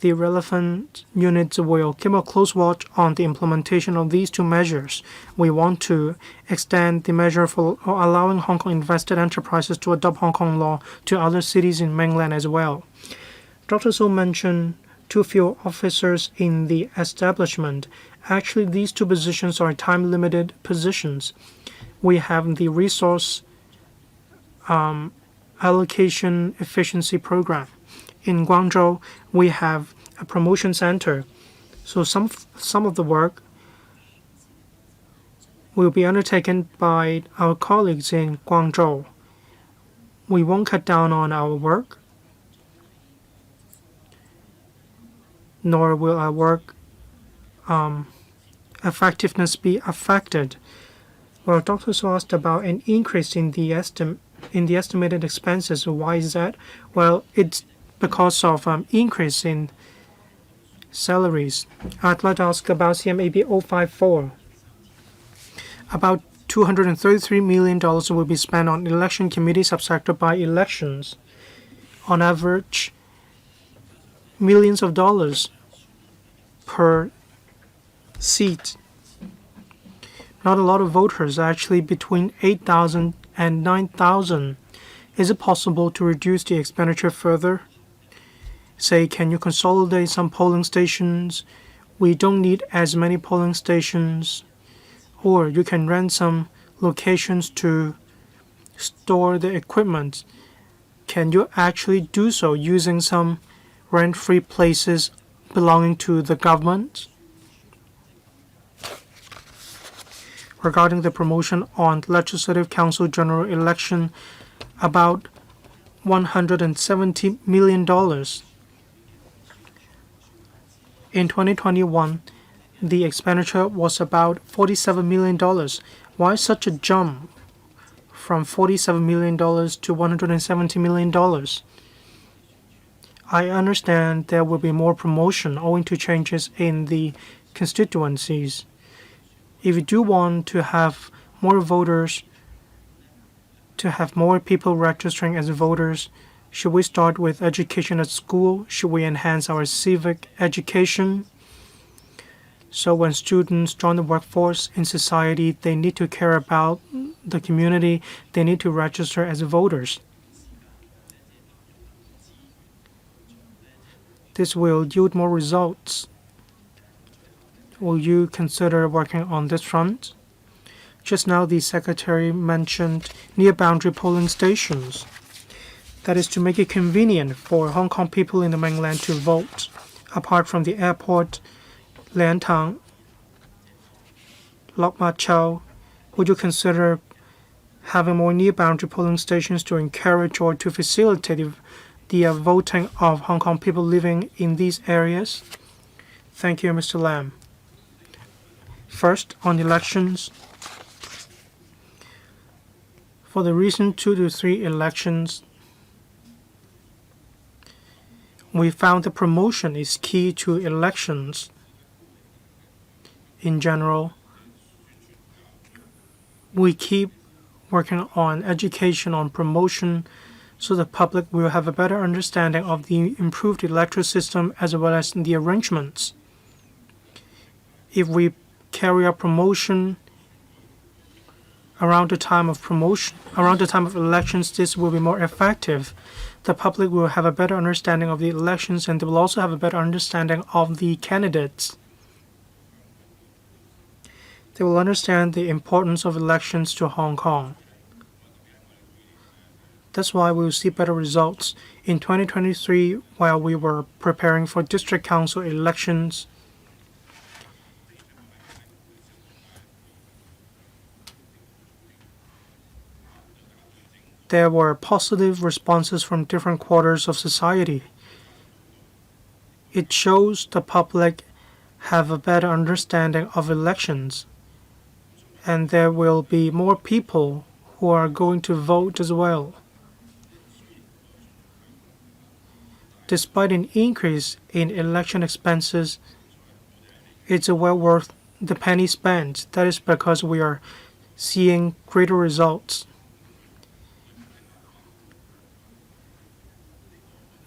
The relevant units will keep a close watch on the implementation of these two measures. We want to extend the measure for allowing Hong Kong invested enterprises to adopt Hong Kong law to other cities in mainland as well. Dr. So mentioned too few officers in the establishment. Actually, these two positions are time-limited positions. We have the resource allocation efficiency program. In Guangzhou, we have a promotion center. So some of the work will be undertaken by our colleagues in Guangzhou. We won't cut down on our work, nor will our work effectiveness be affected. Well, Dr. So asked about an increase in the estimated expenses. Why is that? Well, it's because of increase in salaries. I'd like to ask about CMAB 054. About $233 million will be spent on election committee subsector by elections. On average, millions of dollars per seat. Not a lot of voters, actually between 8,000 and 9,000. Is it possible to reduce the expenditure further? Say, can you consolidate some polling stations? We don't need as many polling stations. Or you can rent some locations to store the equipment. Can you actually do so using some rent-free places belonging to the government? Regarding the promotion on Legislative Council general election, about $170 million. In 2021, the expenditure was about $47 million. Why such a jump from $47 million to $170 million? I understand there will be more promotion owing to changes in the constituencies. If you do want to have more voters, to have more people registering as voters, should we start with education at school? Should we enhance our civic education? So when students join the workforce in society, they need to care about the community. They need to register as voters. This will yield more results. Will you consider working on this front? Just now, the Secretary mentioned near-boundary polling stations. That is to make it convenient for Hong Kong people in the mainland to vote. Apart from the airport, Liantang, Lok Ma Chau, would you consider having more near-boundary polling stations to encourage or to facilitate the voting of Hong Kong people living in these areas? Thank you, Mr. Lam. First, on elections. For the recent 2 to 3 elections, we found that promotion is key to elections. In general, we keep working on education, on promotion, so the public will have a better understanding of the improved electoral system as well as the arrangements. If we carry out promotion around the time of elections, this will be more effective. the public will have a better understanding of the elections, and they will also have a better understanding of the candidates. They will understand the importance of elections to Hong Kong. That's why we will see better results. In 2023, while we were preparing for district council elections, there were positive responses from different quarters of society. It shows the public have a better understanding of elections, and there will be more people who are going to vote as well. Despite an increase in election expenses, it's well worth the penny spent. That is because we are seeing greater results.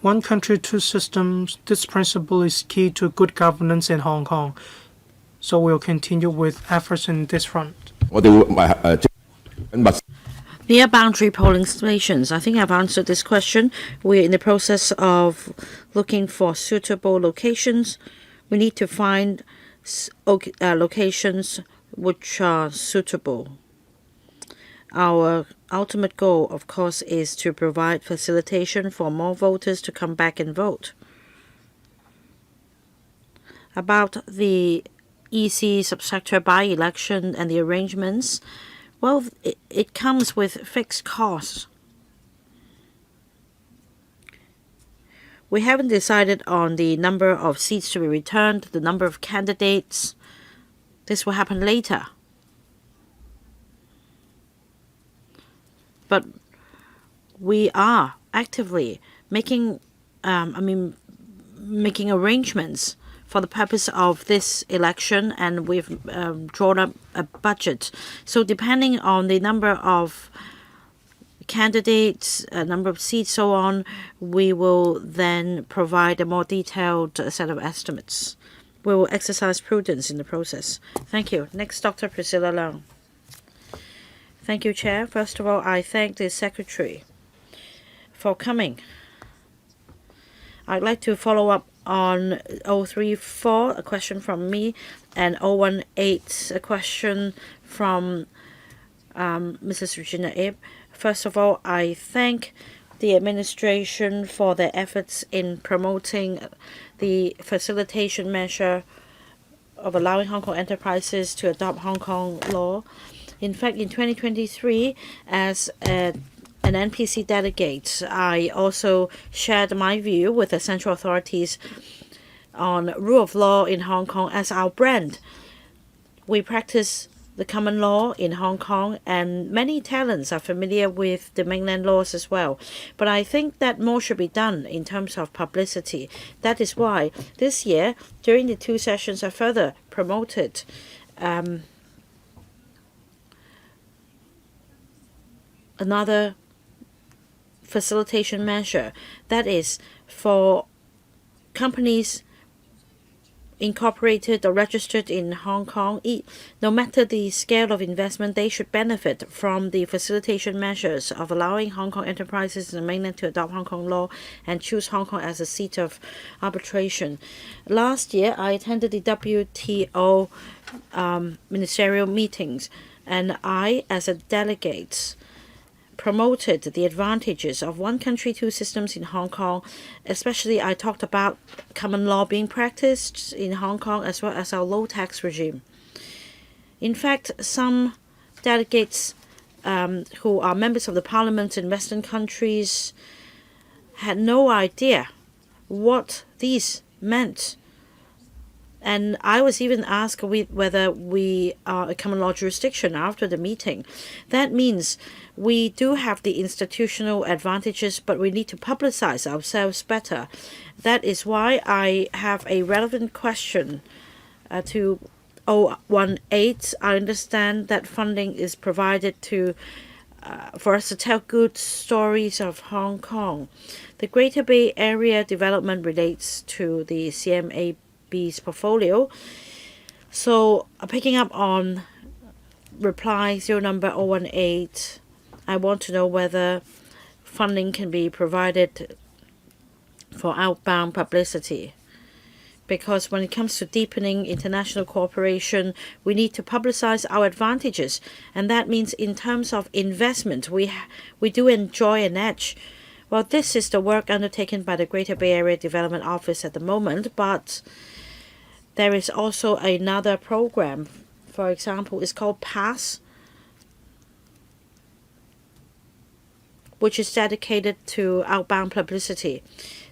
One country, two systems, this principle is key to good governance in Hong Kong. So we'll continue with efforts in this front. Near boundary polling stations. I think I've answered this question. We're in the process of looking for suitable locations. We need to find locations which are suitable. Our ultimate goal, of course, is to provide facilitation for more voters to come back and vote. About the EC subsector by-election and the arrangements, well, it comes with fixed costs. We haven't decided on the number of seats to be returned, the number of candidates. This will happen later. But we are actively making arrangements for the purpose of this election, and we've drawn up a budget. So depending on the number of candidates, number of seats, so on, we will then provide a more detailed set of estimates. We will exercise prudence in the process. Thank you. Next, Dr. Priscilla Leung. Thank you, Chair. First of all, I thank the Secretary for coming. I'd like to follow up on 034, a question from me, and 018, a question from Mrs. Regina Ip. First of all, I thank the administration for their efforts in promoting the facilitation measure of allowing Hong Kong enterprises to adopt Hong Kong law. In fact, in 2023, as an NPC delegate, I also shared my view with the central authorities on rule of law in Hong Kong as our brand. We practice the common law in Hong Kong, and many talents are familiar with the mainland laws as well. But I think that more should be done in terms of publicity. That is why this year, during the two sessions, I further promoted another facilitation measure, that is for companies incorporated or registered in Hong Kong. No matter the scale of investment, they should benefit from the facilitation measures of allowing Hong Kong enterprises in the mainland to adopt Hong Kong law and choose Hong Kong as a seat of arbitration. Last year, I attended the WTO ministerial meetings, and I, as a delegate, promoted the advantages of one country, two systems in Hong Kong. Especially, I talked about common law being practiced in Hong Kong as well as our low tax regime. In fact, some delegates who are members of the parliament in Western countries had no idea what these meant. And I was even asked whether we are a common law jurisdiction after the meeting. That means we do have the institutional advantages, but we need to publicize ourselves better. That is why I have a relevant question to 018. I understand that funding is provided to for us to tell good stories of Hong Kong. The Greater Bay Area development relates to the CMAB's portfolio. So picking up on reply 0 number 018, I want to know whether funding can be provided for outbound publicity. Because when it comes to deepening international cooperation, we need to publicize our advantages. And that means in terms of investment, we do enjoy an edge. Well, this is the work undertaken by the Greater Bay Area Development Office at the moment, but there is also another program. For example, it's called PASS, which is dedicated to outbound publicity.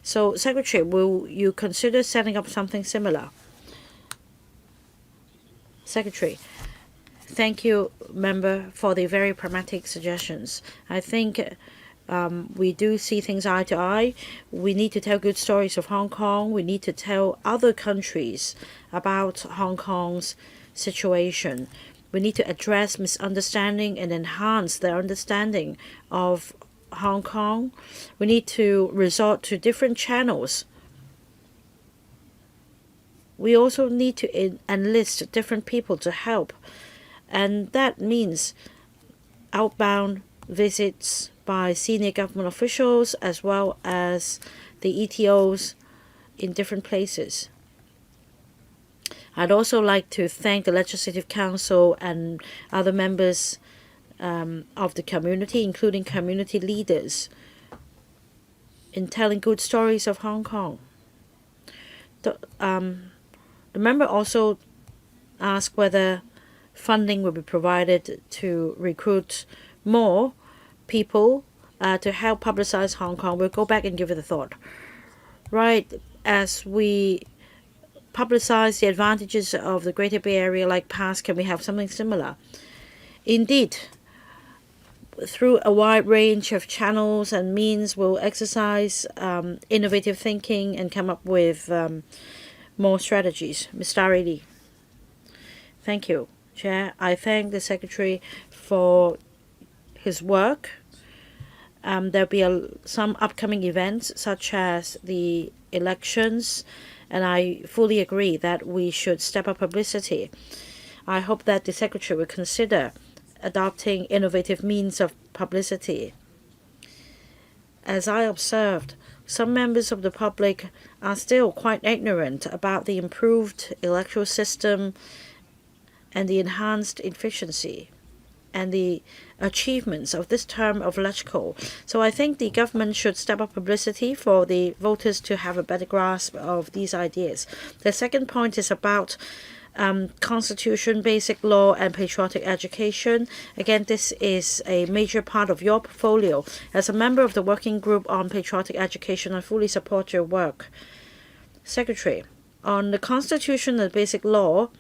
So, Secretary, will you consider setting up something similar? Secretary, thank you, member, for the very pragmatic suggestions. I think we do see things eye to eye. We need to tell good stories of Hong Kong. We need to tell other countries about Hong Kong's situation. We need to address misunderstanding and enhance their understanding of Hong Kong. We need to resort to different channels. We also need to enlist different people to help, and that means outbound visits by senior government officials as well as the ETOs in different places. I'd also like to thank the Legislative Council and other members of the community, including community leaders, in telling good stories of Hong Kong. The member also asked whether funding will be provided to recruit more people to help publicize Hong Kong. We'll go back and give it a thought. Right, as we publicize the advantages of the Greater Bay Area like PASS, can we have something similar? Indeed, through a wide range of channels and means, we'll exercise innovative thinking and come up with more strategies. Ms. Starry. Thank you, Chair. I thank the Secretary for his work. There'll be some upcoming events such as the elections, and I fully agree that we should step up publicity. I hope that the Secretary will consider adopting innovative means of publicity. As I observed, some members of the public are still quite ignorant about the improved electoral system and the enhanced efficiency and the achievements of this term of electoral. So I think the government should step up publicity for the voters to have a better grasp of these ideas. The second point is about Constitution, basic law, and patriotic education. Again, this is a major part of your portfolio. As a member of the Working Group on Patriotic Education, I fully support your work. Secretary, on the Constitution and basic law,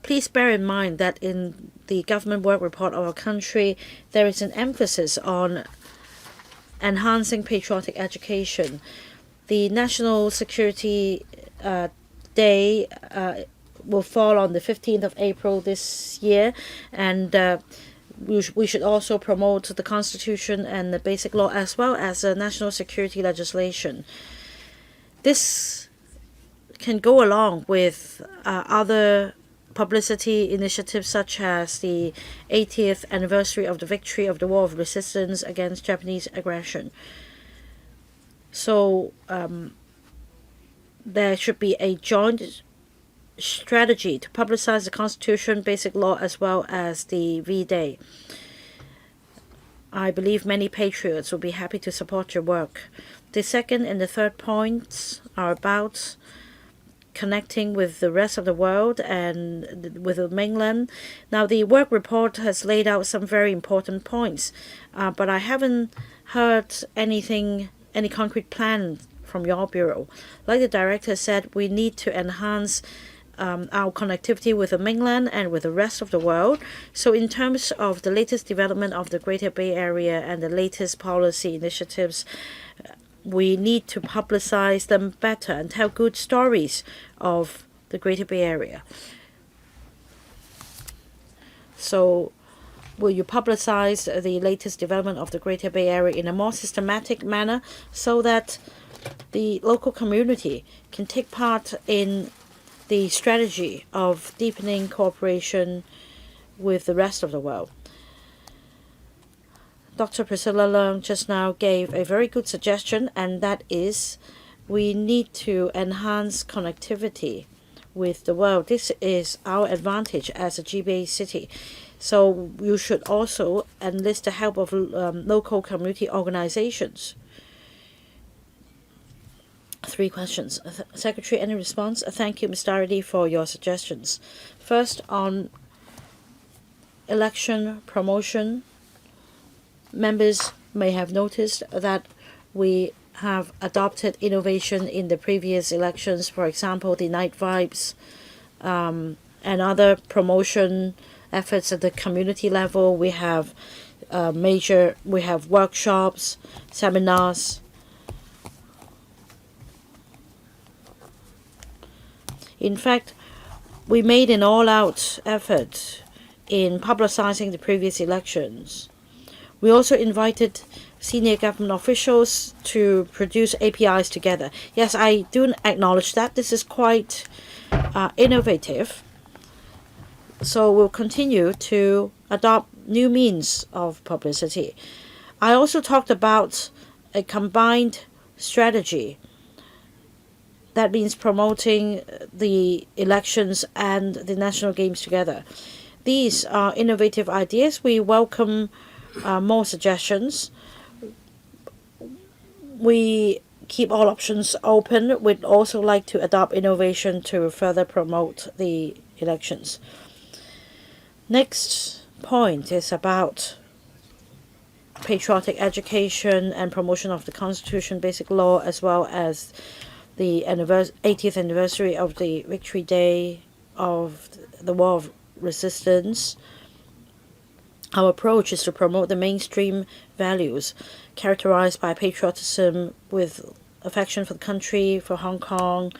please bear in mind that in the government work report of our country, there is an emphasis on enhancing patriotic education. The National Security Day will fall on the 15th of April this year, and we should also promote the Constitution and the Basic Law as well as national security legislation. This can go along with other publicity initiatives such as the 80th anniversary of the victory of the War of Resistance against Japanese aggression. So there should be a joint strategy to publicize the Constitution, basic law, as well as the V-Day. I believe many patriots will be happy to support your work. The second and the third points are about connecting with the rest of the world and with the mainland. Now, the work report has laid out some very important points, but I haven't heard any concrete plan from your bureau. Like the director said, we need to enhance our connectivity with the mainland and with the rest of the world. So in terms of the latest development of the Greater Bay Area and the latest policy initiatives, we need to publicize them better and tell good stories of the Greater Bay Area. So will you publicize the latest development of the Greater Bay Area in a more systematic manner so that the local community can take part in the strategy of deepening cooperation with the rest of the world? Dr. Priscilla Leung just now gave a very good suggestion, and that is we need to enhance connectivity with the world. This is our advantage as a GBA city. So you should also enlist the help of local community organizations. 3 questions. Secretary, any response? Thank you, Ms. Doherty, for your suggestions. First, on election promotion, members may have noticed that we have adopted innovation in the previous elections. For example, the night vibes and other promotion efforts at the community level. We have workshops, seminars. In fact, we made an all-out effort in publicizing the previous elections. We also invited senior government officials to produce APIs together. Yes, I do acknowledge that this is quite innovative. So we'll continue to adopt new means of publicity. I also talked about a combined strategy. That means promoting the elections and the national games together. These are innovative ideas. We welcome more suggestions. We keep all options open. We'd also like to adopt innovation to further promote the elections. Next point is about patriotic education and promotion of the Constitution, basic law, as well as the 80th anniversary of the Victory Day of the War of Resistance. Our approach is to promote the mainstream values characterized by patriotism with affection for the country, for Hong Kong,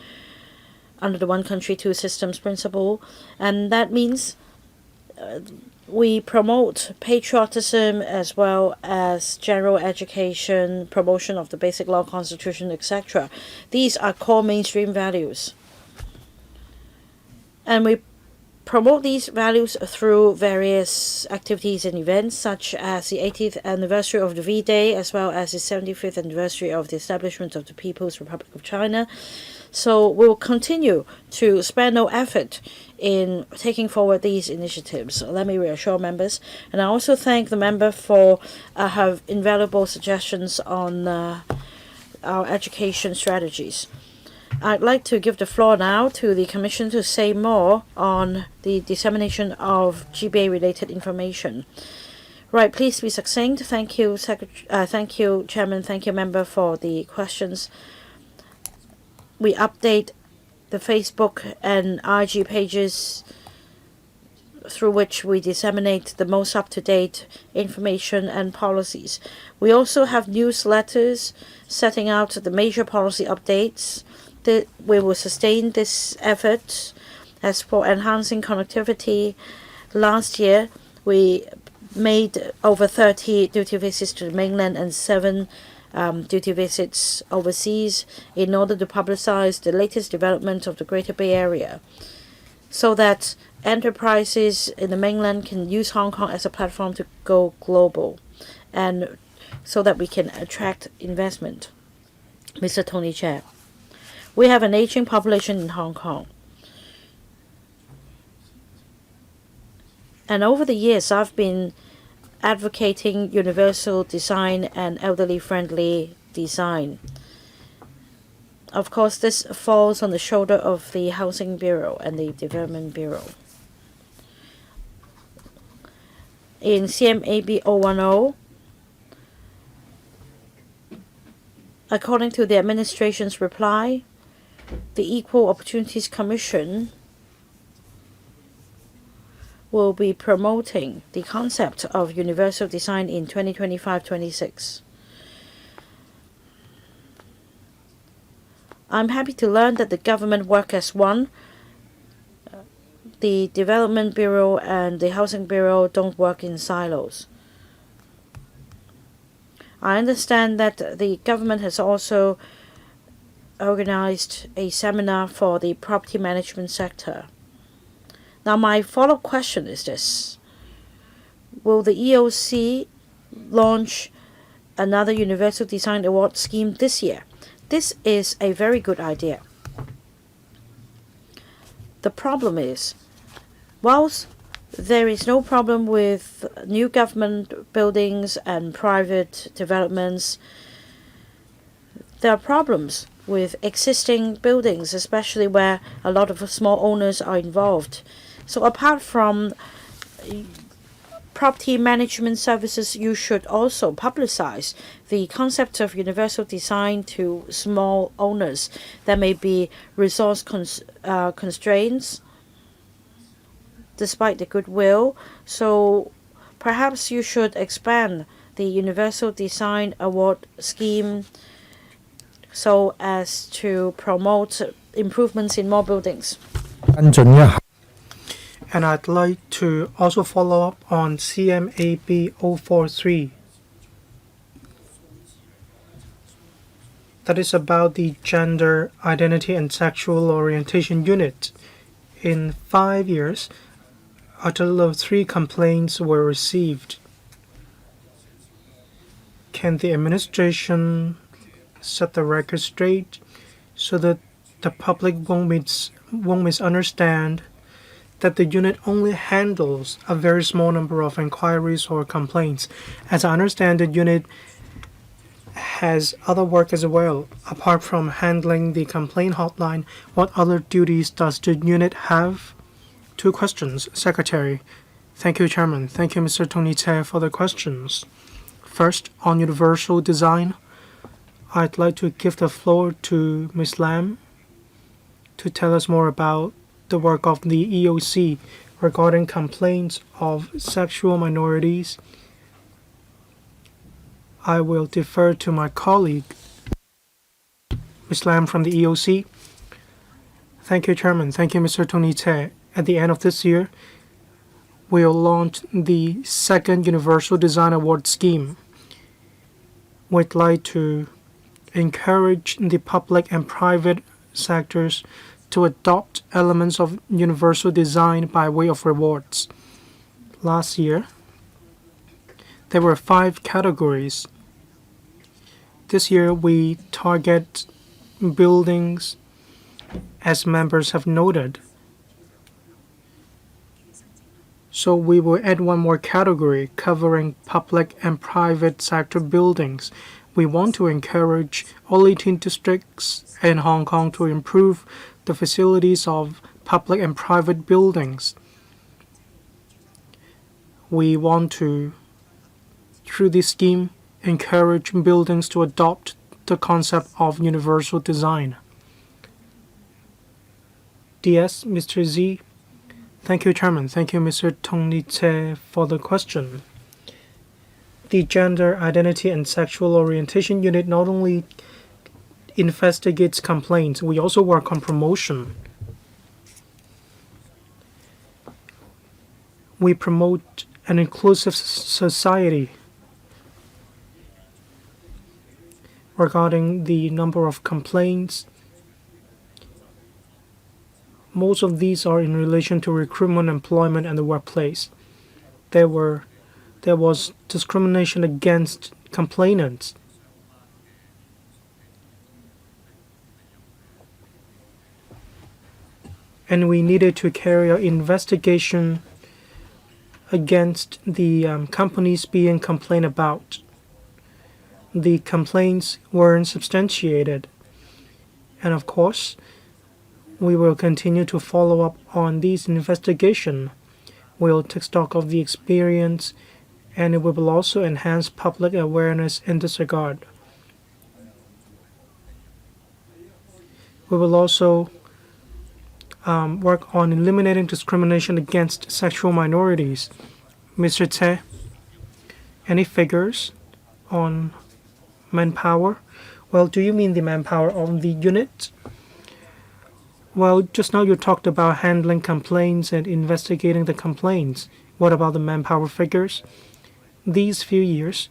under the one country, two systems principle. And that means we promote patriotism as well as general education, promotion of the basic law, constitution, etc. These are core mainstream values. And we promote these values through various activities and events, such as the 80th anniversary of the V-Day, as well as the 75th anniversary of the establishment of the People's Republic of China. So we'll continue to spare no effort in taking forward these initiatives. Let me reassure members. And I also thank the member for her invaluable suggestions on our education strategies. I'd like to give the floor now to the Commission to say more on the dissemination of GBA-related information. Right, please be succinct. Thank you, thank you, Chairman. Thank you, Member, for the questions. We update the Facebook and IG pages through which we disseminate the most up-to-date information and policies. We also have newsletters setting out the major policy updates. We will sustain this effort. As for enhancing connectivity, last year we made over 30 duty visits to the mainland and 7 duty visits overseas in order to publicize the latest development of the Greater Bay Area, so that enterprises in the mainland can use Hong Kong as a platform to go global, and so that we can attract investment. Mr. Tony Chair, we have an aging population in Hong Kong. And over the years, I've been advocating universal design and elderly-friendly design. Of course, this falls on the shoulder of the Housing Bureau and the Development Bureau. In CMAB 010, according to the administration's reply, the Equal Opportunities Commission will be promoting the concept of universal design in 2025-26. I'm happy to learn that the government work as one. The Development Bureau and the Housing Bureau don't work in silos. I understand that the government has also organized a seminar for the property management sector. Now, my follow-up question is this. Will the EOC launch another Universal Design Award scheme this year. This is a very good idea. The problem is, whilst there is no problem with new government buildings and private developments, there are problems with existing buildings, especially where a lot of small owners are involved. So apart from property management services, you should also publicize the concept of universal design to small owners. There may be resource constraints despite the goodwill. So perhaps you should expand the Universal Design Award scheme so as to promote improvements in more buildings. And I'd like to also follow up on CMAB 043. That is about the Gender Identity and Sexual Orientation Unit. In 5 years, a total of 3 complaints were received. Can the administration set the record straight so that the public won't misunderstand that the unit only handles a very small number of inquiries or complaints? As I understand, the unit has other work as well. Apart from handling the complaint hotline, what other duties does the unit have? 2 questions, Secretary. Thank you, Chairman. Thank you, Mr. Tony Tse, for the questions. First, on universal design, I'd like to give the floor to Ms. Lam to tell us more about the work of the EOC regarding complaints of sexual minorities. I will defer to my colleague, Ms. Lam from the EOC. Thank you, Chairman. Thank you, Mr. Tony Tse. At the end of this year, we'll launch the 2nd Universal Design Award scheme. We'd like to encourage the public and private sectors to adopt elements of universal design by way of rewards. Last year, there were 5 categories. This year, we target buildings, as members have noted. So we will add 1 more category covering public and private sector buildings. We want to encourage all 18 districts in Hong Kong to improve the facilities of public and private buildings. We want to, through this scheme, encourage buildings to adopt the concept of universal design. DS, Mr. Z. Thank you, Chairman. Thank you, Mr. Tony Tse, for the question. The Gender Identity and Sexual Orientation Unit not only investigates complaints, we also work on promotion. We promote an inclusive society. Regarding the number of complaints, most of these are in relation to recruitment, employment, and the workplace. There was discrimination against complainants. And we needed to carry out investigation against the companies being complained about. The complaints weren't substantiated. And of course, we will continue to follow up on these investigations. We'll take stock of the experience, and it will also enhance public awareness in this regard. We will also work on eliminating discrimination against sexual minorities. Mr. Tse, any figures on manpower? Well, do you mean the manpower of the unit? Well, just now you talked about handling complaints and investigating the complaints. What about the manpower figures? These few years,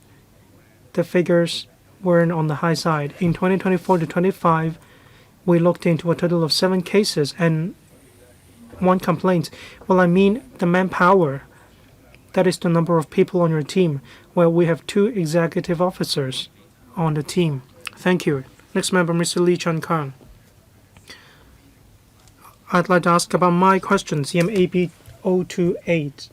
the figures weren't on the high side. In 2024 to 25, we looked into a total of 7 cases and 1 complaint. Well, I mean the manpower. That is the number of people on your team. Well, we have 2 executive officers on the team. Thank you. Next member, Mr. Lee Chun-kang. I'd like to ask about my question, CMAB 028.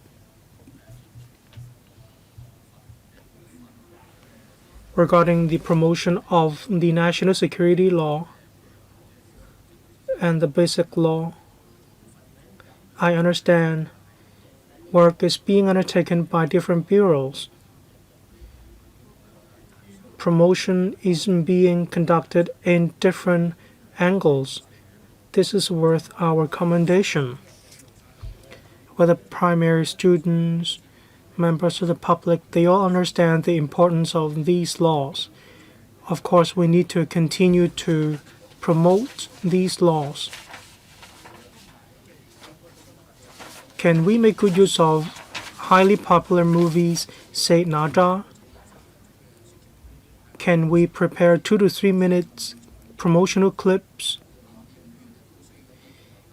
Regarding the promotion of the national security law and the basic law, I understand work is being undertaken by different bureaus. Promotion is being conducted in different angles. This is worth our commendation. Whether primary students, members of the public, they all understand the importance of these laws. Of course, we need to continue to promote these laws. Can we make good use of highly popular movies, say Nada? Can we prepare 2 to 3 minutes promotional clips?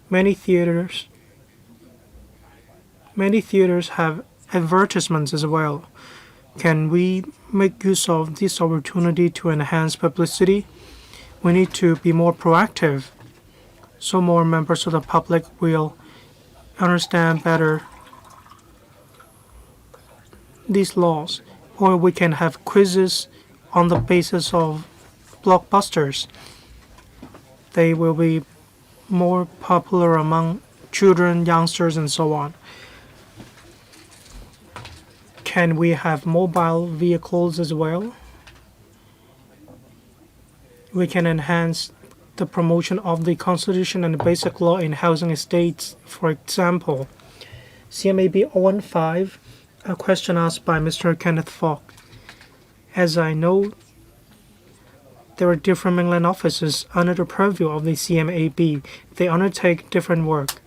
Many theaters have advertisements as well. Can we make use of this opportunity to enhance publicity? We need to be more proactive so more members of the public will understand better these laws. Or we can have quizzes on the basis of blockbusters. They will be more popular among children, youngsters, and so on. Can we have mobile vehicles as well? We can enhance the promotion of the Constitution and the basic law in housing estates, for example. CMAB 015, a question asked by Mr. Kenneth Falk. As I know, there are different mainland offices under the purview of the CMAB. They undertake different work.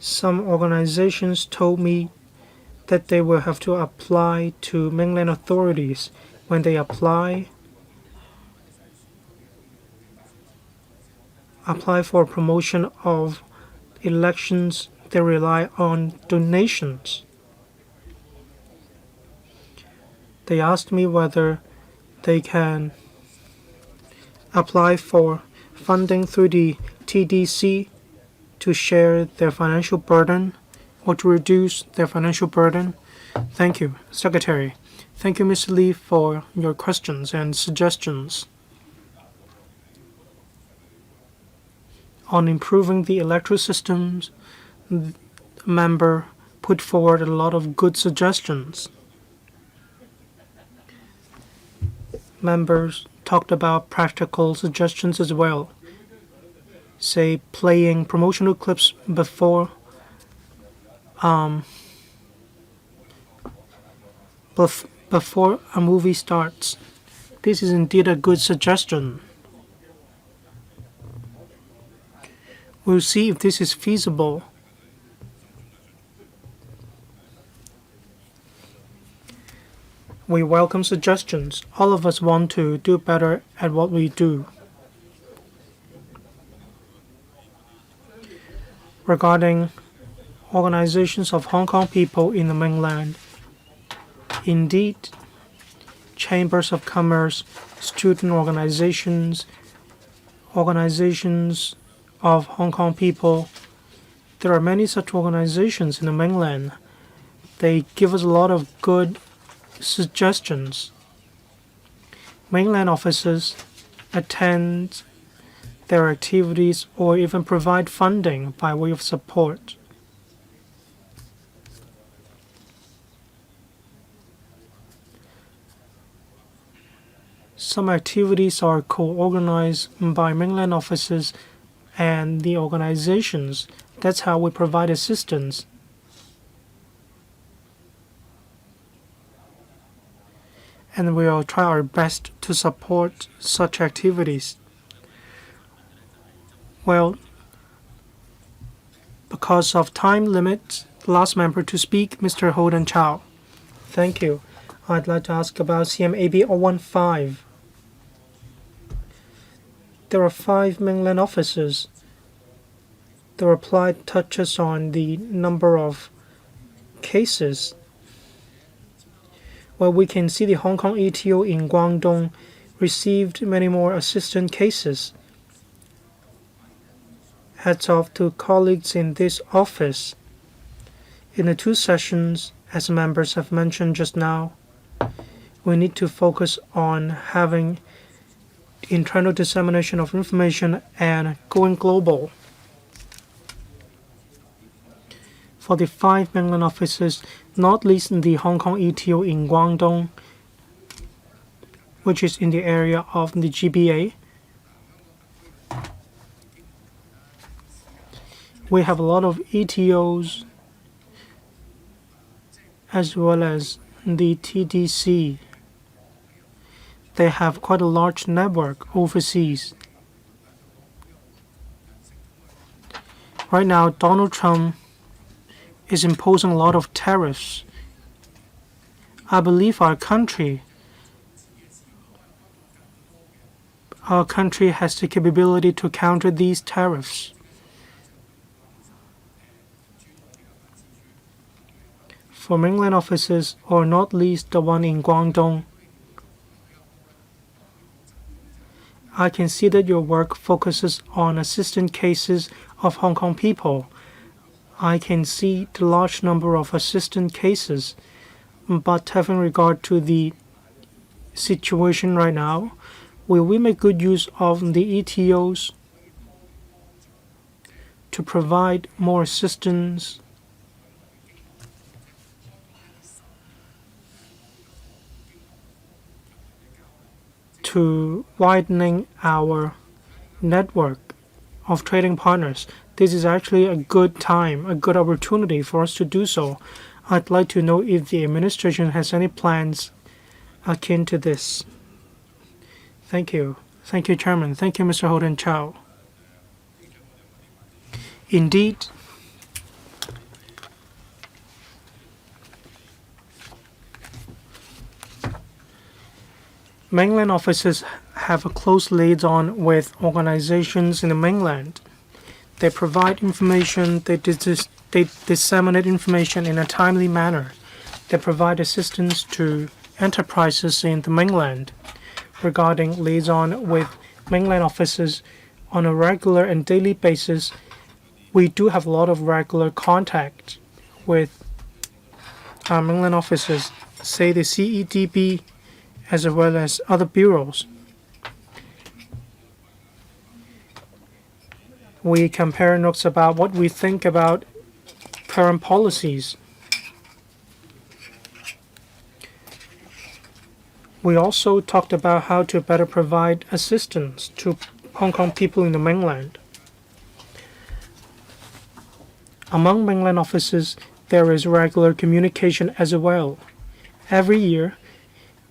Some organizations told me that they will have to apply to mainland authorities. When they apply for promotion of elections, they rely on donations. They asked me whether they can apply for funding through the TDC to share their financial burden or to reduce their financial burden. Thank you, Secretary. Thank you, Ms. Lee, for your questions and suggestions on improving the electoral systems. The member put forward a lot of good suggestions. Members talked about practical suggestions as well. Say playing promotional clips before a movie starts. This is indeed a good suggestion. We'll see if this is feasible. We welcome suggestions. All of us want to do better at what we do. Regarding organizations of Hong Kong people in the mainland, indeed, chambers of commerce, student organizations, organizations of Hong Kong people, there are many such organizations in the mainland. They give us a lot of good suggestions. Mainland officers attend their activities or even provide funding by way of support. Some activities are co-organized by mainland officers and the organizations. That's how we provide assistance. And we will try our best to support such activities. Well, because of time limit, the last member to speak, Mr. Holden Chow. Thank you. I'd like to ask about CMAB 015. There are 5 mainland officers The reply touches on the number of cases. Well, we can see the Hong Kong ETO in Guangdong received many more assistant cases. Hats off to colleagues in this office. In the 2 sessions, as members have mentioned just now, we need to focus on having internal dissemination of information and going global. For the 5 mainland offices, not least in the Hong Kong ETO in Guangdong, which is in the area of the GBA, we have a lot of ETOs as well as the TDC. They have quite a large network overseas. Right now, Donald Trump is imposing a lot of tariffs. I believe our country has the capability to counter these tariffs. For mainland offices, or not least the one in Guangdong, I can see that your work focuses on assistant cases of Hong Kong people. I can see the large number of assistant cases, but having regard to the situation right now, will we make good use of the ETOs to provide more assistance to widening our network of trading partners? This is actually a good time, a good opportunity for us to do so. I'd like to know if the administration has any plans akin to this. Thank you. Thank you, Chairman. Thank you, Mr. Holden Chow. Indeed, mainland offices have a close liaison with organizations in the mainland. They provide information, they disseminate information in a timely manner. They provide assistance to enterprises in the mainland. Regarding liaison with mainland offices on a regular and daily basis, we do have a lot of regular contact with our mainland offices, say the CEDB, as well as other bureaus. We compare notes about what we think about current policies. We also talked about how to better provide assistance to Hong Kong people in the mainland. Among mainland offices, there is regular communication as well. Every year,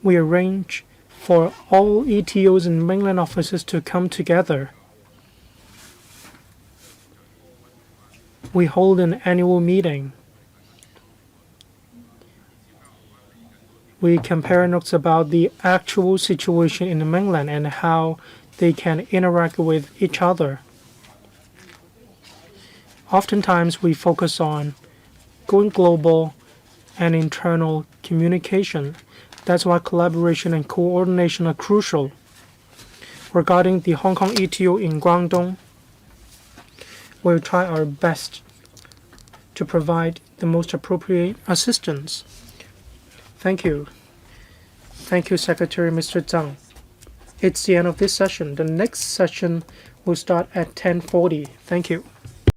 we arrange for all ETOs and mainland offices to come together. We hold an annual meeting. We compare notes about the actual situation in the mainland and how they can interact with each other. Oftentimes, we focus on going global and internal communication. That's why collaboration and coordination are crucial. Regarding the Hong Kong ETO in Guangdong, we'll try our best to provide the most appropriate assistance. Thank you. Thank you, Secretary Mr. Zhang. It's the end of this session. The next session will start at 10:40. Thank you.